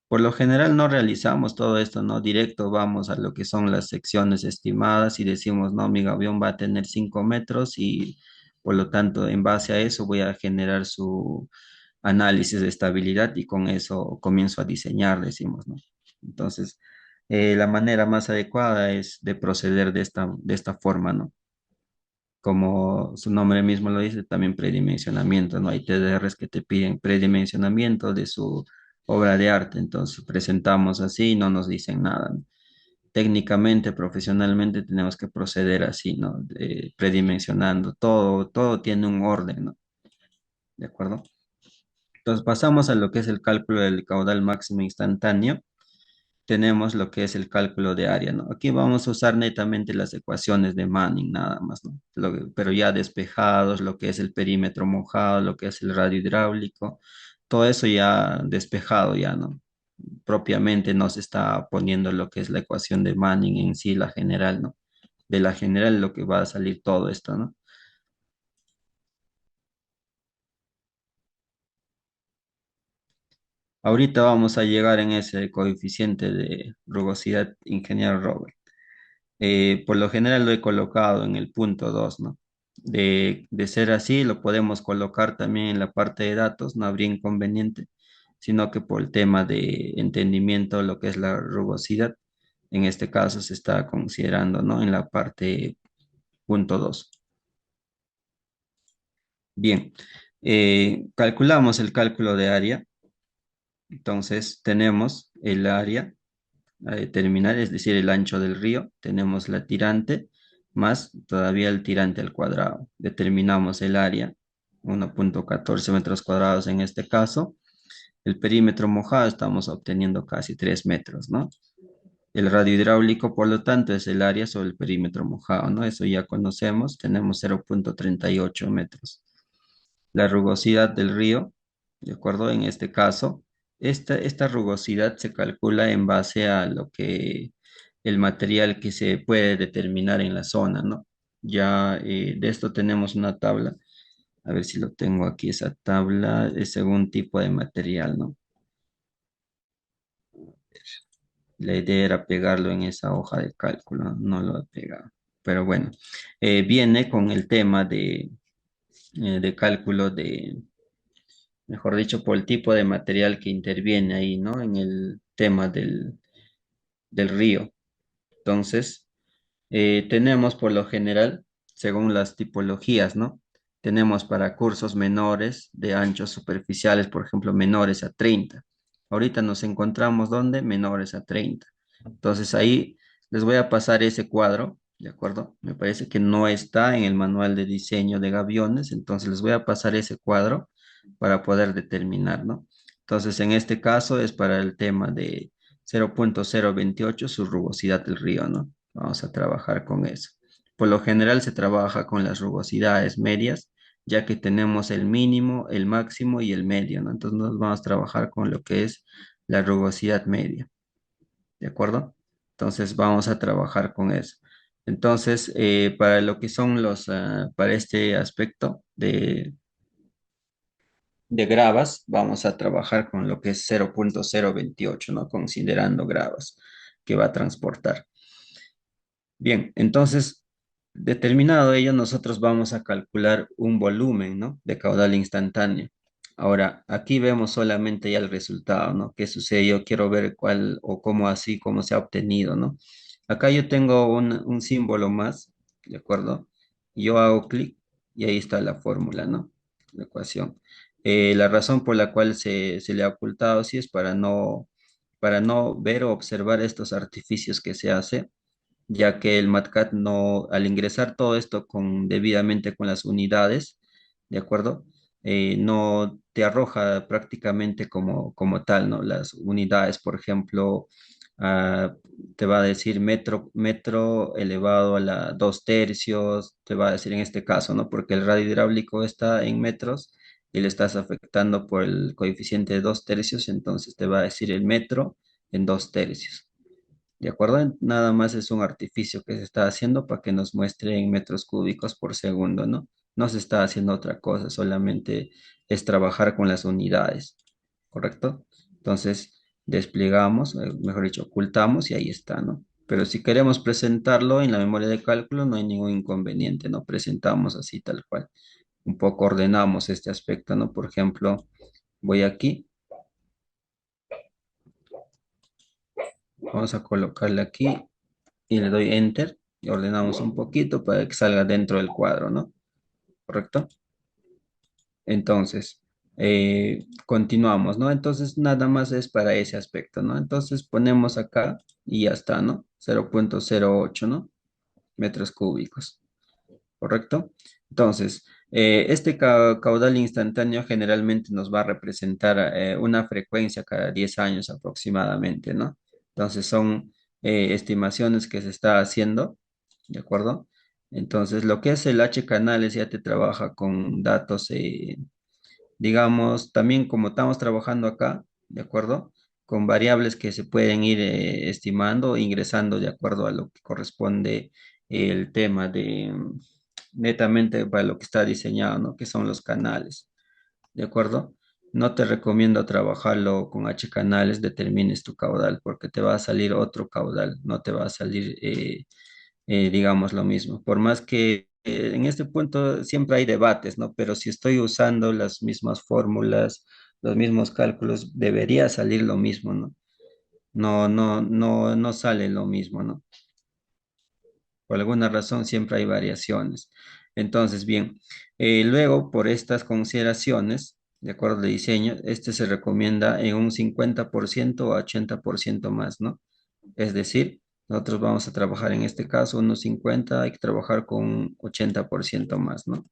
Por lo general no realizamos todo esto, ¿no? Directo vamos a lo que son las secciones estimadas y decimos, no, mi gavión va a tener 5 metros y por lo tanto en base a eso voy a generar su análisis de estabilidad y con eso comienzo a diseñar, decimos, ¿no? Entonces, la manera más adecuada es de proceder de esta forma, ¿no? Como su nombre mismo lo dice, también predimensionamiento, ¿no? Hay TDRs que te piden predimensionamiento de su obra de arte, entonces presentamos así y no nos dicen nada, ¿no? Técnicamente, profesionalmente tenemos que proceder así, ¿no? Predimensionando, todo tiene un orden, ¿no? ¿De acuerdo? Entonces pasamos a lo que es el cálculo del caudal máximo instantáneo. Tenemos lo que es el cálculo de área, ¿no? Aquí vamos a usar netamente las ecuaciones de Manning nada más, ¿no? Pero ya despejados, lo que es el perímetro mojado, lo que es el radio hidráulico, todo eso ya despejado ya, ¿no? Propiamente no se está poniendo lo que es la ecuación de Manning en sí, la general, ¿no? De la general lo que va a salir todo esto, ¿no? Ahorita vamos a llegar en ese coeficiente de rugosidad, ingeniero Robert. Por lo general lo he colocado en el punto 2, ¿no? De ser así, lo podemos colocar también en la parte de datos, no habría inconveniente, sino que por el tema de entendimiento, lo que es la rugosidad, en este caso se está considerando, ¿no? En la parte punto 2. Bien, calculamos el cálculo de área, entonces tenemos el área a determinar, es decir, el ancho del río, tenemos la tirante, más todavía el tirante al cuadrado. Determinamos el área, 1,14 metros cuadrados en este caso. El perímetro mojado estamos obteniendo casi 3 metros, ¿no? El radio hidráulico, por lo tanto, es el área sobre el perímetro mojado, ¿no? Eso ya conocemos, tenemos 0,38 metros. La rugosidad del río, ¿de acuerdo? En este caso, esta rugosidad se calcula en base a lo que el material que se puede determinar en la zona, ¿no? Ya de esto tenemos una tabla, a ver si lo tengo aquí, esa tabla es según tipo de material, ¿no? La idea era pegarlo en esa hoja de cálculo, no lo he pegado. Pero bueno, viene con el tema de cálculo de, mejor dicho, por el tipo de material que interviene ahí, ¿no? En el tema del río. Entonces, tenemos por lo general, según las tipologías, ¿no? Tenemos para cursos menores de anchos superficiales, por ejemplo, menores a 30. Ahorita nos encontramos donde menores a 30. Entonces ahí les voy a pasar ese cuadro, ¿de acuerdo? Me parece que no está en el manual de diseño de gaviones, entonces les voy a pasar ese cuadro para poder determinar, ¿no? Entonces en este caso es para el tema de 0,028 su rugosidad del río, ¿no? Vamos a trabajar con eso. Por lo general se trabaja con las rugosidades medias, ya que tenemos el mínimo, el máximo y el medio, ¿no? Entonces nos vamos a trabajar con lo que es la rugosidad media, ¿de acuerdo? Entonces vamos a trabajar con eso. Entonces, para lo que son para este aspecto de gravas, vamos a trabajar con lo que es 0,028, ¿no? Considerando gravas que va a transportar. Bien, entonces, determinado ello, nosotros vamos a calcular un volumen, ¿no? De caudal instantáneo. Ahora, aquí vemos solamente ya el resultado, ¿no? ¿Qué sucede? Yo quiero ver cuál o cómo así, cómo se ha obtenido, ¿no? Acá yo tengo un símbolo más, ¿de acuerdo? Yo hago clic y ahí está la fórmula, ¿no? La ecuación. La razón por la cual se le ha ocultado así es para no ver o observar estos artificios que se hace ya que el MatCat no, al ingresar todo esto debidamente con las unidades, ¿de acuerdo? No te arroja prácticamente como tal, ¿no? Las unidades, por ejemplo, ah, te va a decir metro elevado a la 2 tercios, te va a decir en este caso, ¿no? Porque el radio hidráulico está en metros y le estás afectando por el coeficiente de 2 tercios, entonces te va a decir el metro en 2 tercios. ¿De acuerdo? Nada más es un artificio que se está haciendo para que nos muestre en metros cúbicos por segundo, ¿no? No se está haciendo otra cosa, solamente es trabajar con las unidades, ¿correcto? Entonces, desplegamos, mejor dicho, ocultamos y ahí está, ¿no? Pero si queremos presentarlo en la memoria de cálculo, no hay ningún inconveniente, ¿no? Presentamos así tal cual. Un poco ordenamos este aspecto, ¿no? Por ejemplo, voy aquí, vamos a colocarle aquí y le doy enter y ordenamos un poquito para que salga dentro del cuadro, ¿no? ¿Correcto? Entonces, continuamos, ¿no? Entonces, nada más es para ese aspecto, ¿no? Entonces, ponemos acá y ya está, ¿no? 0,08, ¿no? Metros cúbicos, ¿correcto? Entonces, este caudal instantáneo generalmente nos va a representar una frecuencia cada 10 años aproximadamente, ¿no? Entonces, son estimaciones que se está haciendo, ¿de acuerdo? Entonces, lo que es el H canales ya te trabaja con datos, digamos, también como estamos trabajando acá, ¿de acuerdo? Con variables que se pueden ir estimando, ingresando de acuerdo a lo que corresponde el tema de netamente para lo que está diseñado, ¿no? Que son los canales, ¿de acuerdo? No te recomiendo trabajarlo con H canales, determines tu caudal, porque te va a salir otro caudal, no te va a salir digamos lo mismo. Por más que en este punto siempre hay debates, ¿no? Pero si estoy usando las mismas fórmulas, los mismos cálculos, debería salir lo mismo, ¿no? No sale lo mismo, ¿no? Por alguna razón siempre hay variaciones. Entonces, bien, luego por estas consideraciones, de acuerdo al diseño, este se recomienda en un 50% o 80% más, ¿no? Es decir, Nosotros vamos a trabajar en este caso 1,50, hay que trabajar con un 80% más, ¿no?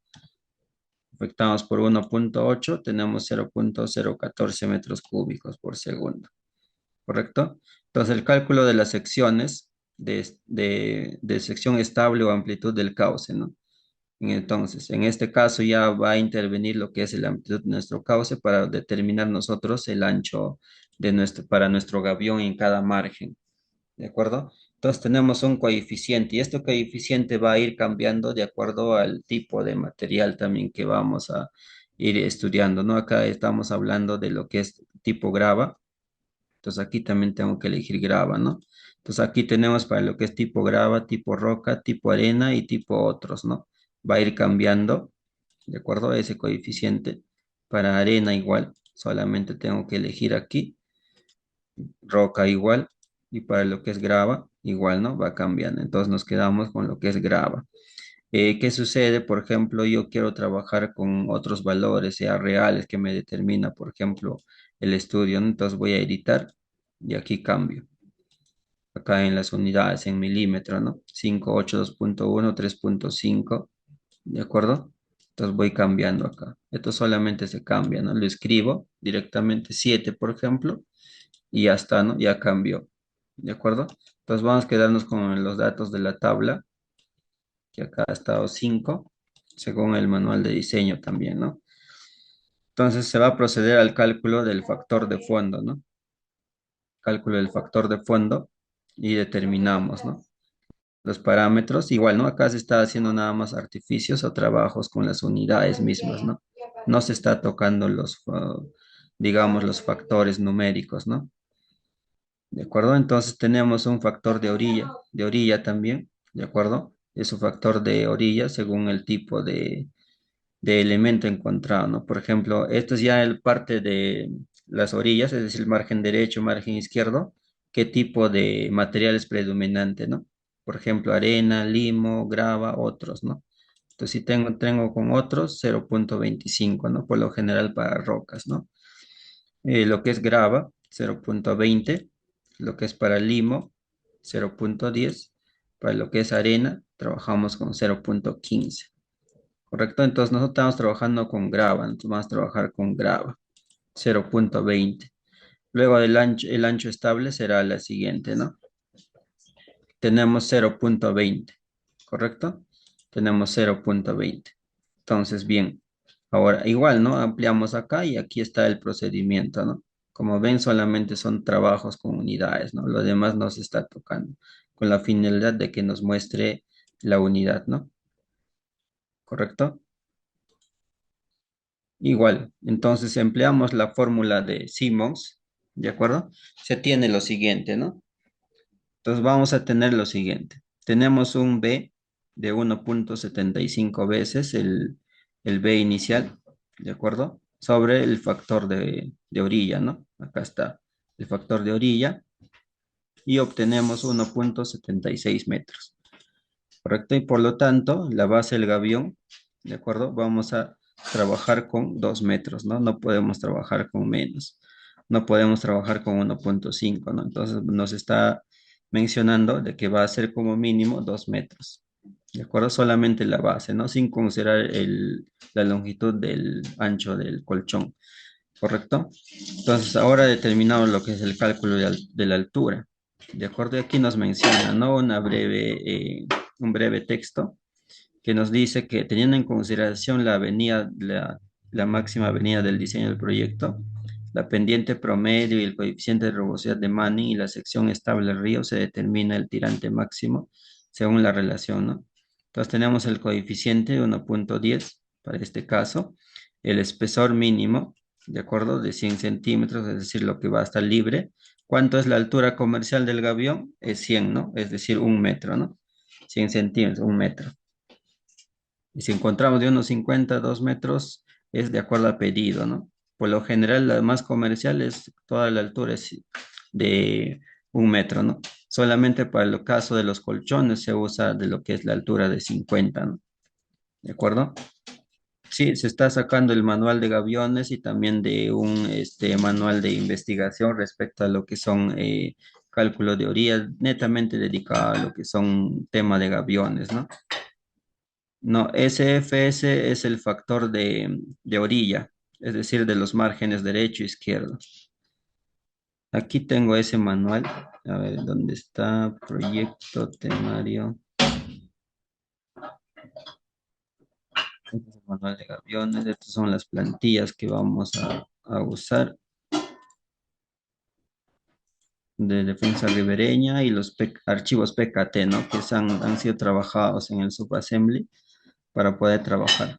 Afectamos por 1,8, tenemos 0,014 metros cúbicos por segundo, ¿correcto? Entonces, el cálculo de las secciones de sección estable o amplitud del cauce, ¿no? Entonces, en este caso ya va a intervenir lo que es la amplitud de nuestro cauce para determinar nosotros el ancho para nuestro gavión en cada margen. ¿De acuerdo? Entonces tenemos un coeficiente y este coeficiente va a ir cambiando de acuerdo al tipo de material también que vamos a ir estudiando, ¿no? Acá estamos hablando de lo que es tipo grava, entonces aquí también tengo que elegir grava, ¿no? Entonces aquí tenemos para lo que es tipo grava, tipo roca, tipo arena y tipo otros, ¿no? Va a ir cambiando, ¿de acuerdo? Ese coeficiente. Para arena igual, solamente tengo que elegir aquí roca igual, y para lo que es grava, igual, ¿no? Va cambiando. Entonces nos quedamos con lo que es grava. ¿Qué sucede? Por ejemplo, yo quiero trabajar con otros valores, sea reales, que me determina, por ejemplo, el estudio, ¿no? Entonces voy a editar y aquí cambio. Acá en las unidades, en milímetro, ¿no? 582.1, 3,5, ¿de acuerdo? Entonces voy cambiando acá. Esto solamente se cambia, ¿no? Lo escribo directamente 7, por ejemplo, y ya está, ¿no? Ya cambió. ¿De acuerdo? Entonces vamos a quedarnos con los datos de la tabla, que acá ha estado 5 según el manual de diseño también, ¿no? Entonces se va a proceder al cálculo del factor de fondo, ¿no? Cálculo del factor de fondo y determinamos, ¿no? Los parámetros, igual, ¿no? Acá se está haciendo nada más artificios o trabajos con las unidades mismas, ¿no? No se está tocando digamos, los factores numéricos, ¿no? ¿De acuerdo? Entonces tenemos un factor de orilla también, ¿de acuerdo? Es un factor de orilla según el tipo de elemento encontrado, ¿no? Por ejemplo, esto es ya el parte de las orillas, es decir, margen derecho, margen izquierdo, qué tipo de material es predominante, ¿no? Por ejemplo, arena, limo, grava, otros, ¿no? Entonces, si tengo con otros, 0,25, ¿no? Por lo general para rocas, ¿no? Lo que es grava, 0,20, lo que es para limo, 0,10, para lo que es arena, trabajamos con 0,15, ¿correcto? Entonces nosotros estamos trabajando con grava, entonces vamos a trabajar con grava, 0,20. Luego el ancho estable será la siguiente, ¿no? Tenemos 0,20, ¿correcto? Tenemos 0,20. Entonces, bien, ahora igual, ¿no? Ampliamos acá y aquí está el procedimiento, ¿no? Como ven, solamente son trabajos con unidades, ¿no? Lo demás no se está tocando, con la finalidad de que nos muestre la unidad, ¿no? ¿Correcto? Igual, entonces empleamos la fórmula de Simmons, ¿de acuerdo? Se tiene lo siguiente, ¿no? Entonces vamos a tener lo siguiente. Tenemos un B de 1,75 veces el B inicial, ¿de acuerdo? Sobre el factor de orilla, ¿no? Acá está el factor de orilla y obtenemos 1,76 metros, ¿correcto? Y por lo tanto, la base del gavión, ¿de acuerdo? Vamos a trabajar con 2 metros, ¿no? No podemos trabajar con menos. No podemos trabajar con 1,5, ¿no? Entonces nos está mencionando de que va a ser como mínimo 2 metros, ¿de acuerdo? Solamente la base, ¿no? Sin considerar la longitud del ancho del colchón, ¿correcto? Entonces ahora determinamos lo que es el cálculo de la altura. De acuerdo, y aquí nos menciona, ¿no? Un breve texto que nos dice que teniendo en consideración la máxima avenida del diseño del proyecto, la pendiente promedio y el coeficiente de rugosidad de Manning y la sección estable del río, se determina el tirante máximo según la relación, ¿no? Entonces tenemos el coeficiente 1,10 para este caso, el espesor mínimo, ¿de acuerdo? De 100 centímetros, es decir, lo que va a estar libre. ¿Cuánto es la altura comercial del gavión? Es 100, ¿no? Es decir, 1 metro, ¿no? 100 centímetros, 1 metro. Y si encontramos de unos 50 2 metros, es de acuerdo a pedido, ¿no? Por lo general, la más comercial es toda la altura es de 1 metro, ¿no? Solamente para el caso de los colchones se usa de lo que es la altura de 50, ¿no? ¿De acuerdo? Sí, se está sacando el manual de gaviones y también de un manual de investigación respecto a lo que son cálculo de orilla, netamente dedicado a lo que son tema de gaviones, ¿no? No, SFS es el factor de orilla, es decir, de los márgenes derecho e izquierdo. Aquí tengo ese manual. A ver, ¿dónde está? Proyecto temario. Este es el manual de gaviones. Estas son las plantillas que vamos a usar de defensa ribereña y los archivos PKT, ¿no? Que han sido trabajados en el subassembly para poder trabajar.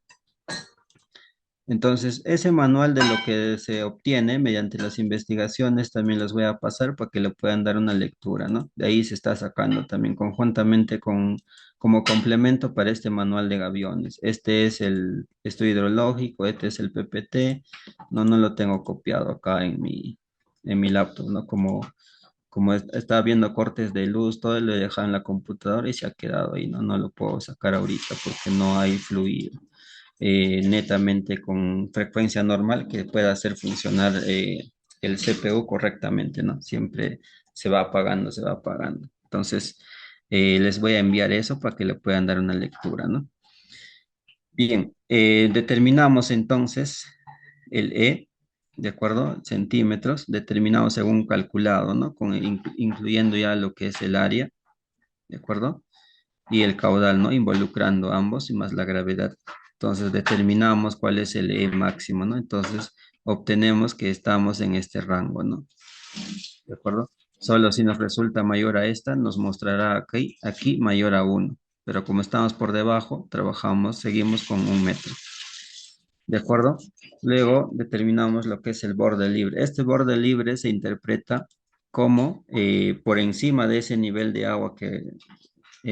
Entonces, ese manual de lo que se obtiene mediante las investigaciones también los voy a pasar para que le puedan dar una lectura, ¿no? De ahí se está sacando también conjuntamente como complemento para este manual de gaviones. Este es el estudio hidrológico, este es el PPT. No lo tengo copiado acá en mi laptop, ¿no? Como estaba viendo cortes de luz, todo lo he dejado en la computadora y se ha quedado ahí, ¿no? No lo puedo sacar ahorita porque no hay fluido netamente con frecuencia normal que pueda hacer funcionar el CPU correctamente, ¿no? Siempre se va apagando, se va apagando. Entonces, les voy a enviar eso para que le puedan dar una lectura, ¿no? Bien, determinamos entonces el E, ¿de acuerdo? Centímetros, determinado según calculado, ¿no? Incluyendo ya lo que es el área, ¿de acuerdo? Y el caudal, ¿no? Involucrando ambos y más la gravedad. Entonces determinamos cuál es el E máximo, ¿no? Entonces obtenemos que estamos en este rango, ¿no? ¿De acuerdo? Solo si nos resulta mayor a esta, nos mostrará aquí mayor a 1. Pero como estamos por debajo, seguimos con 1 metro. ¿De acuerdo? Luego determinamos lo que es el borde libre. Este borde libre se interpreta como por encima de ese nivel de agua que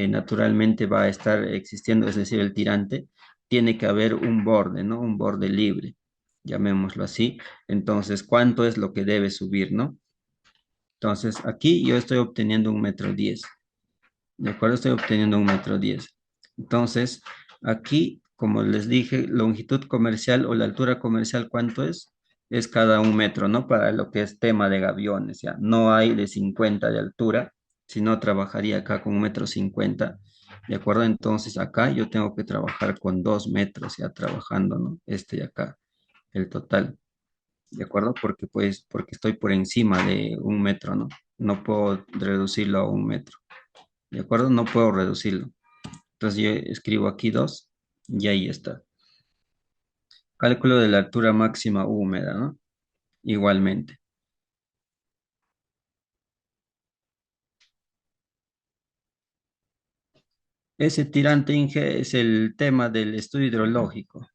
naturalmente va a estar existiendo, es decir, el tirante, tiene que haber un borde, ¿no? Un borde libre, llamémoslo así. Entonces, ¿cuánto es lo que debe subir, no? Entonces, aquí yo estoy obteniendo 1,10 m. ¿De acuerdo? Estoy obteniendo 1,10 m. Entonces, aquí, como les dije, longitud comercial o la altura comercial, ¿cuánto es? Es cada 1 metro, ¿no? Para lo que es tema de gaviones, ya. No hay de 50 de altura, sino trabajaría acá con 1,50 m. ¿De acuerdo? Entonces, acá yo tengo que trabajar con 2 metros ya trabajando, ¿no? Este de acá, el total. ¿De acuerdo? Porque estoy por encima de 1 metro, ¿no? No puedo reducirlo a 1 metro. ¿De acuerdo? No puedo reducirlo. Entonces yo escribo aquí 2 y ahí está. Cálculo de la altura máxima húmeda, ¿no? Igualmente. Ese tirante Inge es el tema del estudio hidrológico.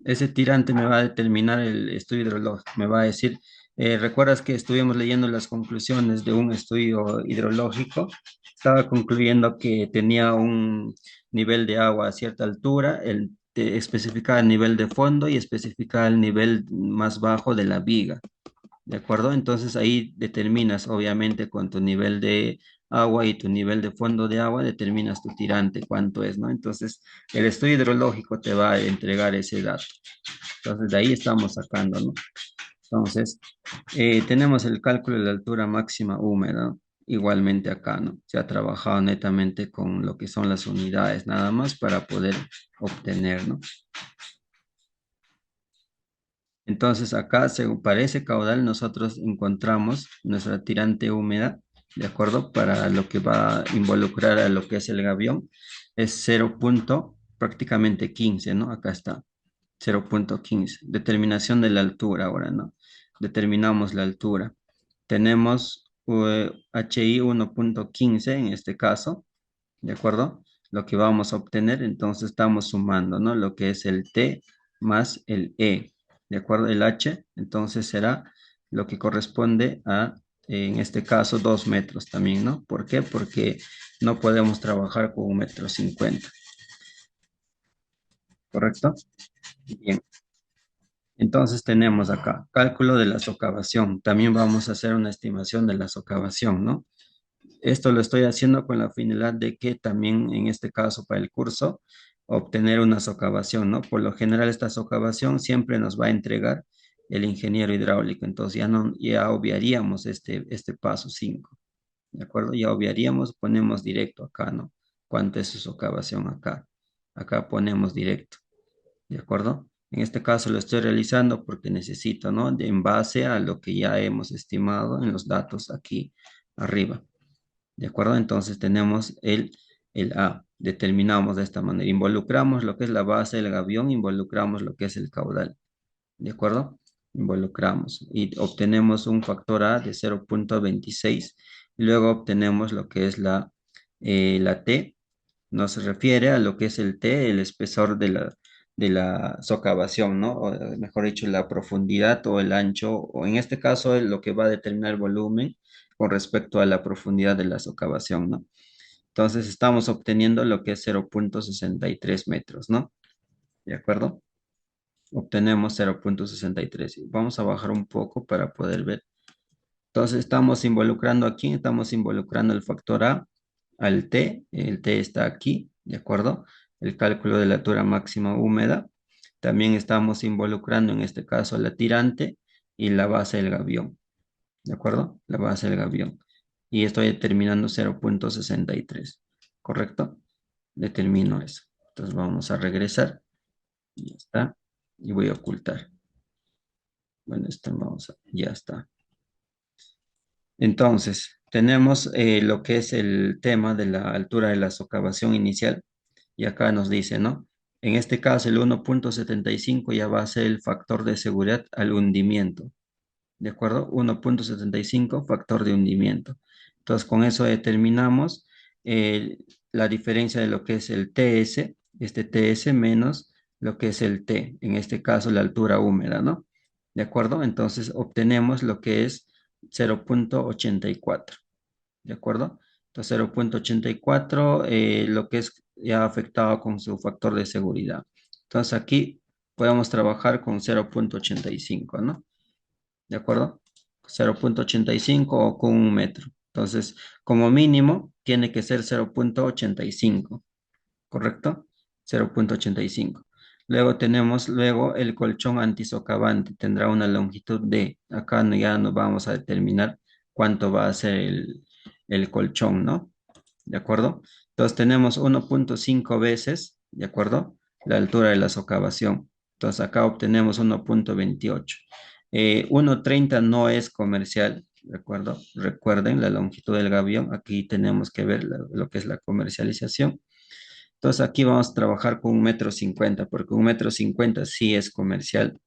Ese tirante me va a determinar el estudio hidrológico. Me va a decir, ¿recuerdas que estuvimos leyendo las conclusiones de un estudio hidrológico? Estaba concluyendo que tenía un nivel de agua a cierta altura, especificaba el nivel de fondo y especificaba el nivel más bajo de la viga. ¿De acuerdo? Entonces ahí determinas, obviamente, con tu nivel de agua y tu nivel de fondo de agua, determinas tu tirante, cuánto es, ¿no? Entonces, el estudio hidrológico te va a entregar ese dato. Entonces, de ahí estamos sacando, ¿no? Entonces, tenemos el cálculo de la altura máxima húmeda, ¿no? Igualmente acá, ¿no? Se ha trabajado netamente con lo que son las unidades, nada más para poder obtener, ¿no? Entonces acá, según para ese caudal, nosotros encontramos nuestra tirante húmeda, ¿de acuerdo? Para lo que va a involucrar a lo que es el gavión, es 0,prácticamente 15, ¿no? Acá está, 0,15. Determinación de la altura ahora, ¿no? Determinamos la altura. Tenemos HI 1,15 en este caso, ¿de acuerdo? Lo que vamos a obtener, entonces estamos sumando, ¿no? Lo que es el T más el E, ¿de acuerdo? El H, entonces será lo que corresponde a, en este caso, 2 metros también, ¿no? ¿Por qué? Porque no podemos trabajar con 1,50 m, ¿correcto? Bien, entonces tenemos acá cálculo de la socavación. También vamos a hacer una estimación de la socavación, ¿no? Esto lo estoy haciendo con la finalidad de que también en este caso para el curso obtener una socavación, ¿no? Por lo general esta socavación siempre nos va a entregar el ingeniero hidráulico. Entonces ya, no, ya obviaríamos este paso 5. ¿De acuerdo? Ya obviaríamos, ponemos directo acá, ¿no? ¿Cuánto es su socavación acá? Acá ponemos directo. ¿De acuerdo? En este caso lo estoy realizando porque necesito, ¿no? En base a lo que ya hemos estimado en los datos aquí arriba. ¿De acuerdo? Entonces tenemos el A. Determinamos de esta manera. Involucramos lo que es la base del gavión, involucramos lo que es el caudal. ¿De acuerdo? Involucramos y obtenemos un factor A de 0,26 y luego obtenemos lo que es la T. Nos refiere a lo que es el T, el espesor de la socavación, ¿no? O, mejor dicho, la profundidad o el ancho, o en este caso lo que va a determinar el volumen con respecto a la profundidad de la socavación, ¿no? Entonces estamos obteniendo lo que es 0,63 metros, ¿no? ¿De acuerdo? Obtenemos 0,63. Vamos a bajar un poco para poder ver. Entonces estamos involucrando aquí, estamos involucrando el factor A al T, el T está aquí, ¿de acuerdo? El cálculo de la altura máxima húmeda. También estamos involucrando en este caso la tirante y la base del gavión, ¿de acuerdo? La base del gavión. Y estoy determinando 0,63, ¿correcto? Determino eso. Entonces vamos a regresar, y ya está, y voy a ocultar. Bueno, esto ya está. Entonces, tenemos lo que es el tema de la altura de la socavación inicial. Y acá nos dice, ¿no? En este caso, el 1,75 ya va a ser el factor de seguridad al hundimiento. ¿De acuerdo? 1,75 factor de hundimiento. Entonces, con eso determinamos eh, la diferencia de lo que es el TS, este TS menos lo que es el T, en este caso la altura húmeda, ¿no? ¿De acuerdo? Entonces, obtenemos lo que es 0,84. ¿De acuerdo? Entonces 0,84, lo que es ya afectado con su factor de seguridad. Entonces aquí podemos trabajar con 0,85, ¿no? ¿De acuerdo? 0,85 o con 1 metro. Entonces, como mínimo, tiene que ser 0,85, ¿correcto? 0,85. Luego tenemos el colchón antisocavante. Tendrá una longitud de, acá ya nos vamos a determinar cuánto va a ser el colchón, ¿no? ¿De acuerdo? Entonces tenemos 1,5 veces, ¿de acuerdo? La altura de la socavación. Entonces acá obtenemos 1,28. 1,30 no es comercial, ¿de acuerdo? Recuerden la longitud del gavión. Aquí tenemos que ver lo que es la comercialización. Entonces aquí vamos a trabajar con 1,50 m, porque 1,50 m sí es comercial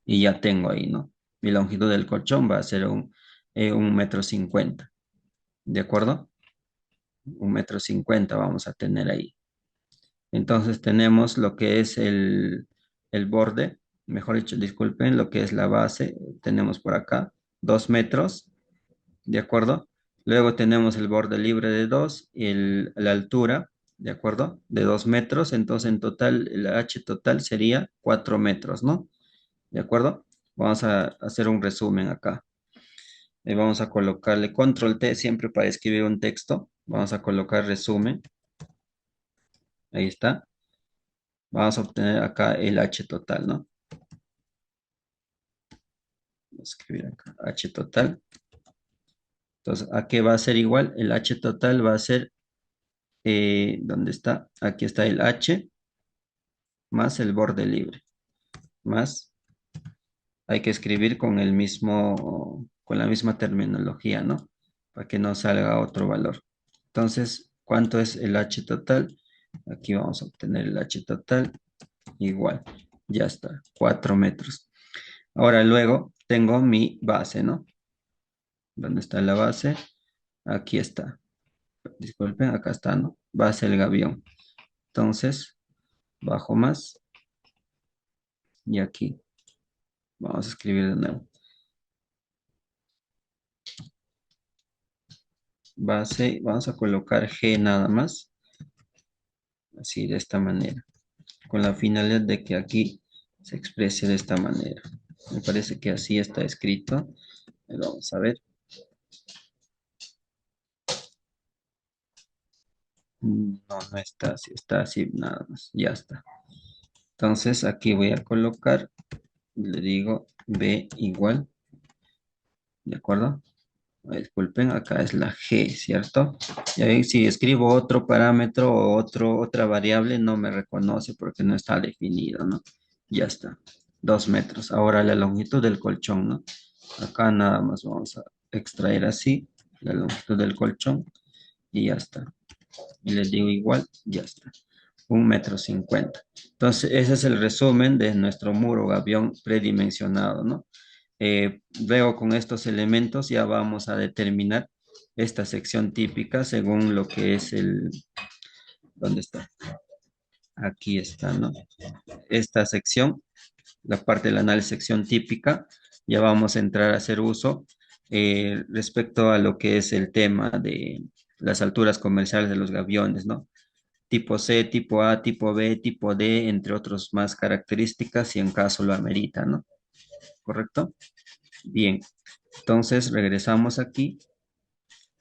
y ya tengo ahí, ¿no? Mi longitud del colchón va a ser 1,50 m, ¿de acuerdo? 1,50 m vamos a tener ahí. Entonces tenemos lo que es el borde, mejor dicho, disculpen, lo que es la base, tenemos por acá 2 metros, ¿de acuerdo? Luego tenemos el borde libre de 2 y la altura, ¿de acuerdo? De 2 metros, entonces en total, el H total sería 4 metros, ¿no? ¿De acuerdo? Vamos a hacer un resumen acá. Vamos a colocarle control T siempre para escribir un texto. Vamos a colocar resumen. Ahí está. Vamos a obtener acá el H total, ¿no? Vamos a escribir acá H total. Entonces, ¿a qué va a ser igual? El H total va a ser, ¿dónde está? Aquí está el H más el borde libre, más, hay que escribir con con la misma terminología, ¿no? Para que no salga otro valor. Entonces, ¿cuánto es el H total? Aquí vamos a obtener el H total igual, ya está, 4 metros. Ahora luego tengo mi base, ¿no? ¿Dónde está la base? Aquí está. Disculpen, acá está, ¿no? Base del gavión. Entonces, bajo más y aquí. Vamos a escribir de nuevo. Base, vamos a colocar G nada más. Así, de esta manera. Con la finalidad de que aquí se exprese de esta manera. Me parece que así está escrito. Vamos a ver. No, no está así nada más. Ya está. Entonces aquí voy a colocar le digo B igual, ¿de acuerdo? Disculpen, acá es la G, ¿cierto? Y ahí si escribo otro parámetro o otra variable, no me reconoce porque no está definido, ¿no? Ya está, 2 metros. Ahora la longitud del colchón, ¿no? Acá nada más vamos a extraer así la longitud del colchón y ya está. Y les digo igual, ya está. 1,50 m. Entonces, ese es el resumen de nuestro muro gavión predimensionado, ¿no? Luego con estos elementos ya vamos a determinar esta sección típica según lo que es ¿dónde está? Aquí está, ¿no? Esta sección, la parte del análisis sección típica, ya vamos a entrar a hacer uso respecto a lo que es el tema de las alturas comerciales de los gaviones, ¿no? Tipo C, tipo A, tipo B, tipo D, entre otros más características, si en caso lo amerita, ¿no? ¿Correcto? Bien, entonces regresamos aquí.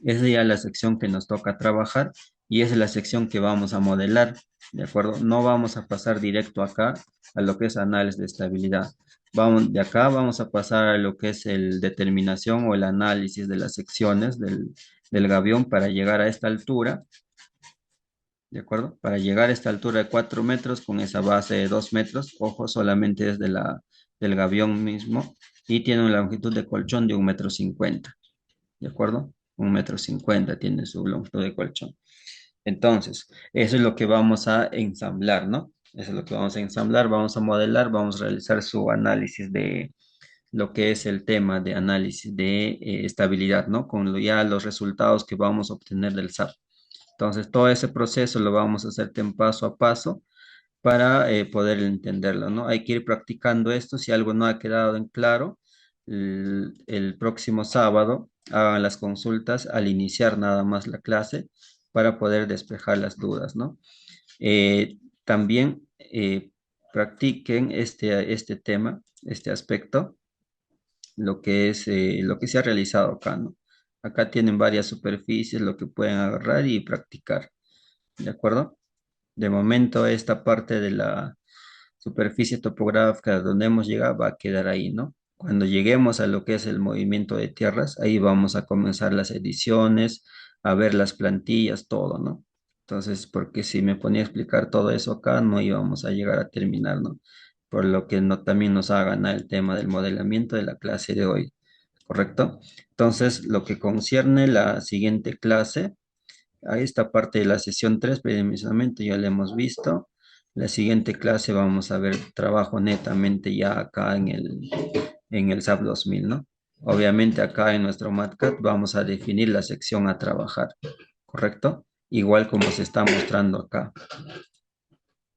Esa es ya la sección que nos toca trabajar y esa es la sección que vamos a modelar, ¿de acuerdo? No vamos a pasar directo acá a lo que es análisis de estabilidad. Vamos, de acá vamos a pasar a lo que es el determinación o el análisis de las secciones del gavión para llegar a esta altura, ¿de acuerdo? Para llegar a esta altura de 4 metros con esa base de 2 metros, ojo, solamente es del gavión mismo y tiene una longitud de colchón de 1,50 m, ¿de acuerdo? 1,50 m tiene su longitud de colchón. Entonces, eso es lo que vamos a ensamblar, ¿no? Eso es lo que vamos a ensamblar, vamos a modelar, vamos a realizar su análisis de lo que es el tema de análisis de estabilidad, ¿no? Con ya los resultados que vamos a obtener del SAP. Entonces, todo ese proceso lo vamos a hacer en paso a paso para poder entenderlo, ¿no? Hay que ir practicando esto. Si algo no ha quedado en claro, el próximo sábado hagan las consultas al iniciar nada más la clase para poder despejar las dudas, ¿no? También practiquen este tema, este aspecto, lo que se ha realizado acá, ¿no? Acá tienen varias superficies, lo que pueden agarrar y practicar, ¿de acuerdo? De momento, esta parte de la superficie topográfica donde hemos llegado va a quedar ahí, ¿no? Cuando lleguemos a lo que es el movimiento de tierras, ahí vamos a comenzar las ediciones, a ver las plantillas, todo, ¿no? Entonces, porque si me ponía a explicar todo eso acá, no íbamos a llegar a terminar, ¿no? Por lo que no, también nos ha ganado el tema del modelamiento de la clase de hoy, ¿correcto? Entonces, lo que concierne la siguiente clase, a esta parte de la sesión 3 predimensionamiento ya la hemos visto. La siguiente clase vamos a ver trabajo netamente ya acá en el SAP 2000, ¿no? Obviamente acá en nuestro MATCAD vamos a definir la sección a trabajar, ¿correcto? Igual como se está mostrando acá.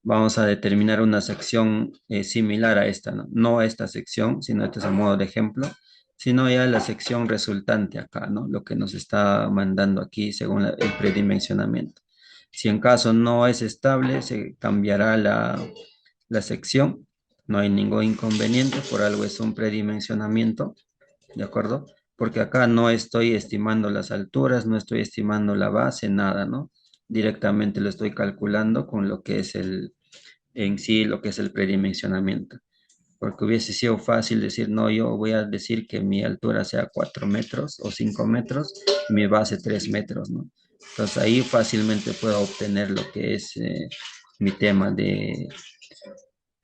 Vamos a determinar una sección similar a esta, ¿no? No esta sección, sino este es a modo de ejemplo, sino ya la sección resultante acá, ¿no? Lo que nos está mandando aquí según el predimensionamiento. Si en caso no es estable, se cambiará la sección. No hay ningún inconveniente, por algo es un predimensionamiento, ¿de acuerdo? Porque acá no estoy estimando las alturas, no estoy estimando la base, nada, ¿no? Directamente lo estoy calculando con lo que es en sí lo que es el predimensionamiento. Porque hubiese sido fácil decir, no, yo voy a decir que mi altura sea 4 metros o 5 metros y mi base 3 metros, ¿no? Entonces ahí fácilmente puedo obtener lo que es mi tema de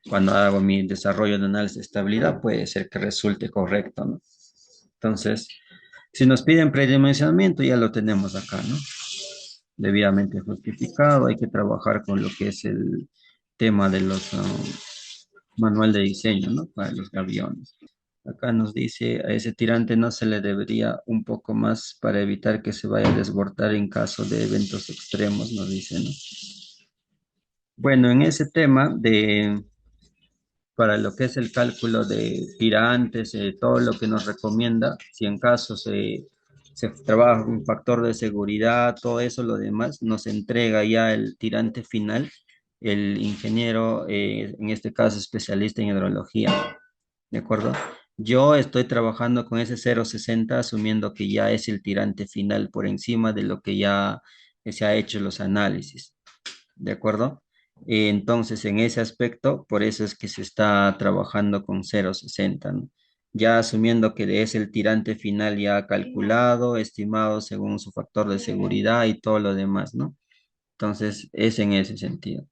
cuando hago mi desarrollo de análisis de estabilidad, puede ser que resulte correcto, ¿no? Entonces, si nos piden predimensionamiento, ya lo tenemos acá, ¿no? Debidamente justificado, hay que trabajar con lo que es el tema de los manual de diseño, ¿no? Para los aviones. Acá nos dice, a ese tirante no se le debería un poco más para evitar que se vaya a desbordar en caso de eventos extremos, nos dice, ¿no? Bueno, en ese tema para lo que es el cálculo de tirantes, todo lo que nos recomienda, si en caso se trabaja un factor de seguridad, todo eso, lo demás, nos entrega ya el tirante final, el ingeniero, en este caso especialista en hidrología, ¿de acuerdo? Yo estoy trabajando con ese 0,60 asumiendo que ya es el tirante final por encima de lo que ya se ha hecho los análisis, ¿de acuerdo? Entonces, en ese aspecto, por eso es que se está trabajando con 0,60, ¿no? Ya asumiendo que es el tirante final ya calculado, estimado según su factor de seguridad y todo lo demás, ¿no? Entonces, es en ese sentido.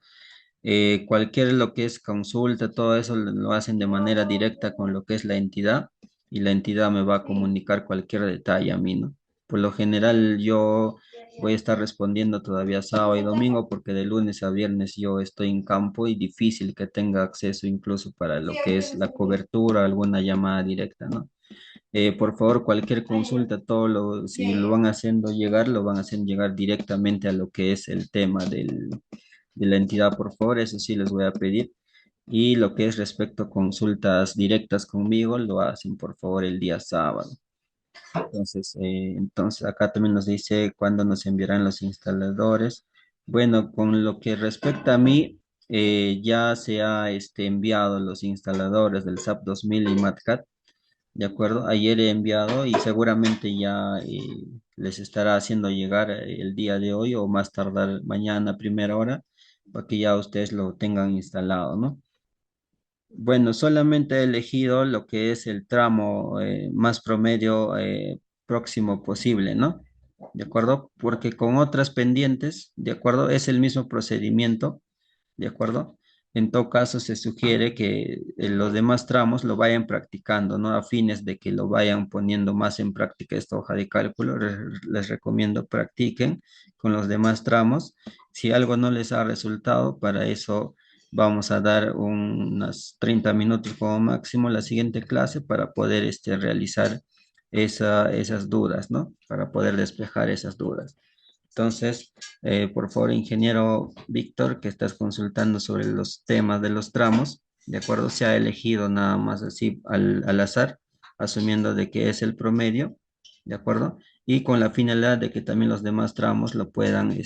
Cualquier lo que es consulta, todo eso lo hacen de manera directa con lo que es la entidad y la entidad me va a comunicar cualquier detalle a mí, ¿no? Por lo general yo voy a estar respondiendo todavía sábado y domingo porque de lunes a viernes yo estoy en campo y difícil que tenga acceso incluso para lo que es la cobertura, alguna llamada directa, ¿no? Por favor, cualquier consulta, si lo van haciendo llegar, lo van a hacer llegar directamente a lo que es el tema de la entidad, por favor, eso sí les voy a pedir. Y lo que es respecto a consultas directas conmigo, lo hacen por favor el día sábado. Entonces acá también nos dice cuándo nos enviarán los instaladores. Bueno, con lo que respecta a mí, ya se ha enviado los instaladores del SAP 2000 y MATCAT. ¿De acuerdo? Ayer he enviado y seguramente ya les estará haciendo llegar el día de hoy o más tardar mañana a primera hora para que ya ustedes lo tengan instalado, ¿no? Bueno, solamente he elegido lo que es el tramo más promedio próximo posible, ¿no? ¿De acuerdo? Porque con otras pendientes, ¿de acuerdo? Es el mismo procedimiento. ¿De acuerdo? En todo caso, se sugiere que los demás tramos lo vayan practicando, ¿no? A fines de que lo vayan poniendo más en práctica esta hoja de cálculo, les recomiendo practiquen con los demás tramos. Si algo no les ha resultado, para eso vamos a dar unos 30 minutos como máximo la siguiente clase para poder realizar esas dudas, ¿no? Para poder despejar esas dudas. Entonces, por favor, ingeniero Víctor, que estás consultando sobre los temas de los tramos, ¿de acuerdo? Se ha elegido nada más así al azar, asumiendo de que es el promedio, ¿de acuerdo? Y con la finalidad de que también los demás tramos lo puedan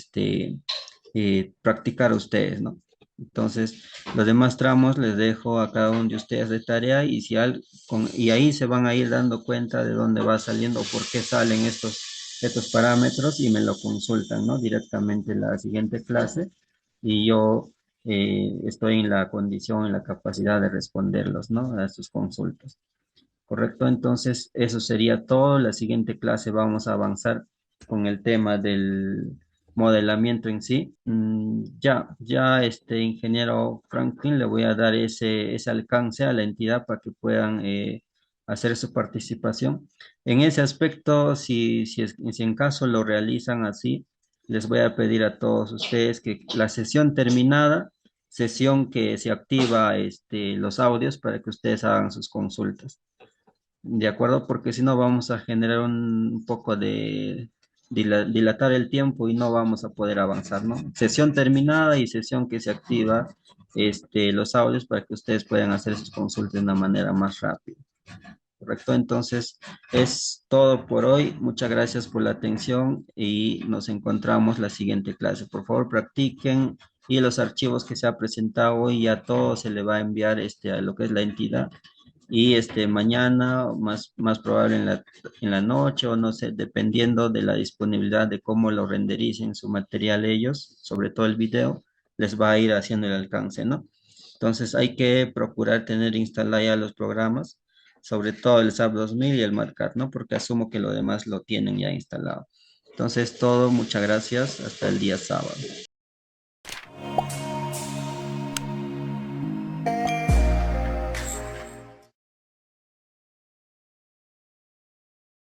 practicar ustedes, ¿no? Entonces, los demás tramos les dejo a cada uno de ustedes de tarea y, y ahí se van a ir dando cuenta de dónde va saliendo o por qué salen estos parámetros y me lo consultan, ¿no? Directamente en la siguiente clase y yo estoy en la condición, en la capacidad de responderlos, ¿no? A sus consultas. ¿Correcto? Entonces, eso sería todo. La siguiente clase vamos a avanzar con el tema del modelamiento en sí. Ya ingeniero Franklin le voy a dar ese alcance a la entidad para que puedan hacer su participación. En ese aspecto, si en caso lo realizan así, les voy a pedir a todos ustedes que la sesión terminada, sesión que se activa los audios para que ustedes hagan sus consultas. ¿De acuerdo? Porque si no vamos a generar un poco de dilatar el tiempo y no vamos a poder avanzar, ¿no? Sesión terminada y sesión que se activa los audios para que ustedes puedan hacer sus consultas de una manera más rápida. ¿Correcto? Entonces, es todo por hoy. Muchas gracias por la atención y nos encontramos la siguiente clase. Por favor, practiquen y los archivos que se ha presentado hoy a todos se le va a enviar a lo que es la entidad y mañana, más probable en la noche o no sé, dependiendo de la disponibilidad de cómo lo rendericen su material ellos, sobre todo el video, les va a ir haciendo el alcance, ¿no? Entonces hay que procurar tener instalados ya los programas, sobre todo el SAP 2000 y el MATCAD, ¿no? Porque asumo que lo demás lo tienen ya instalado. Entonces todo, muchas gracias, hasta el día sábado.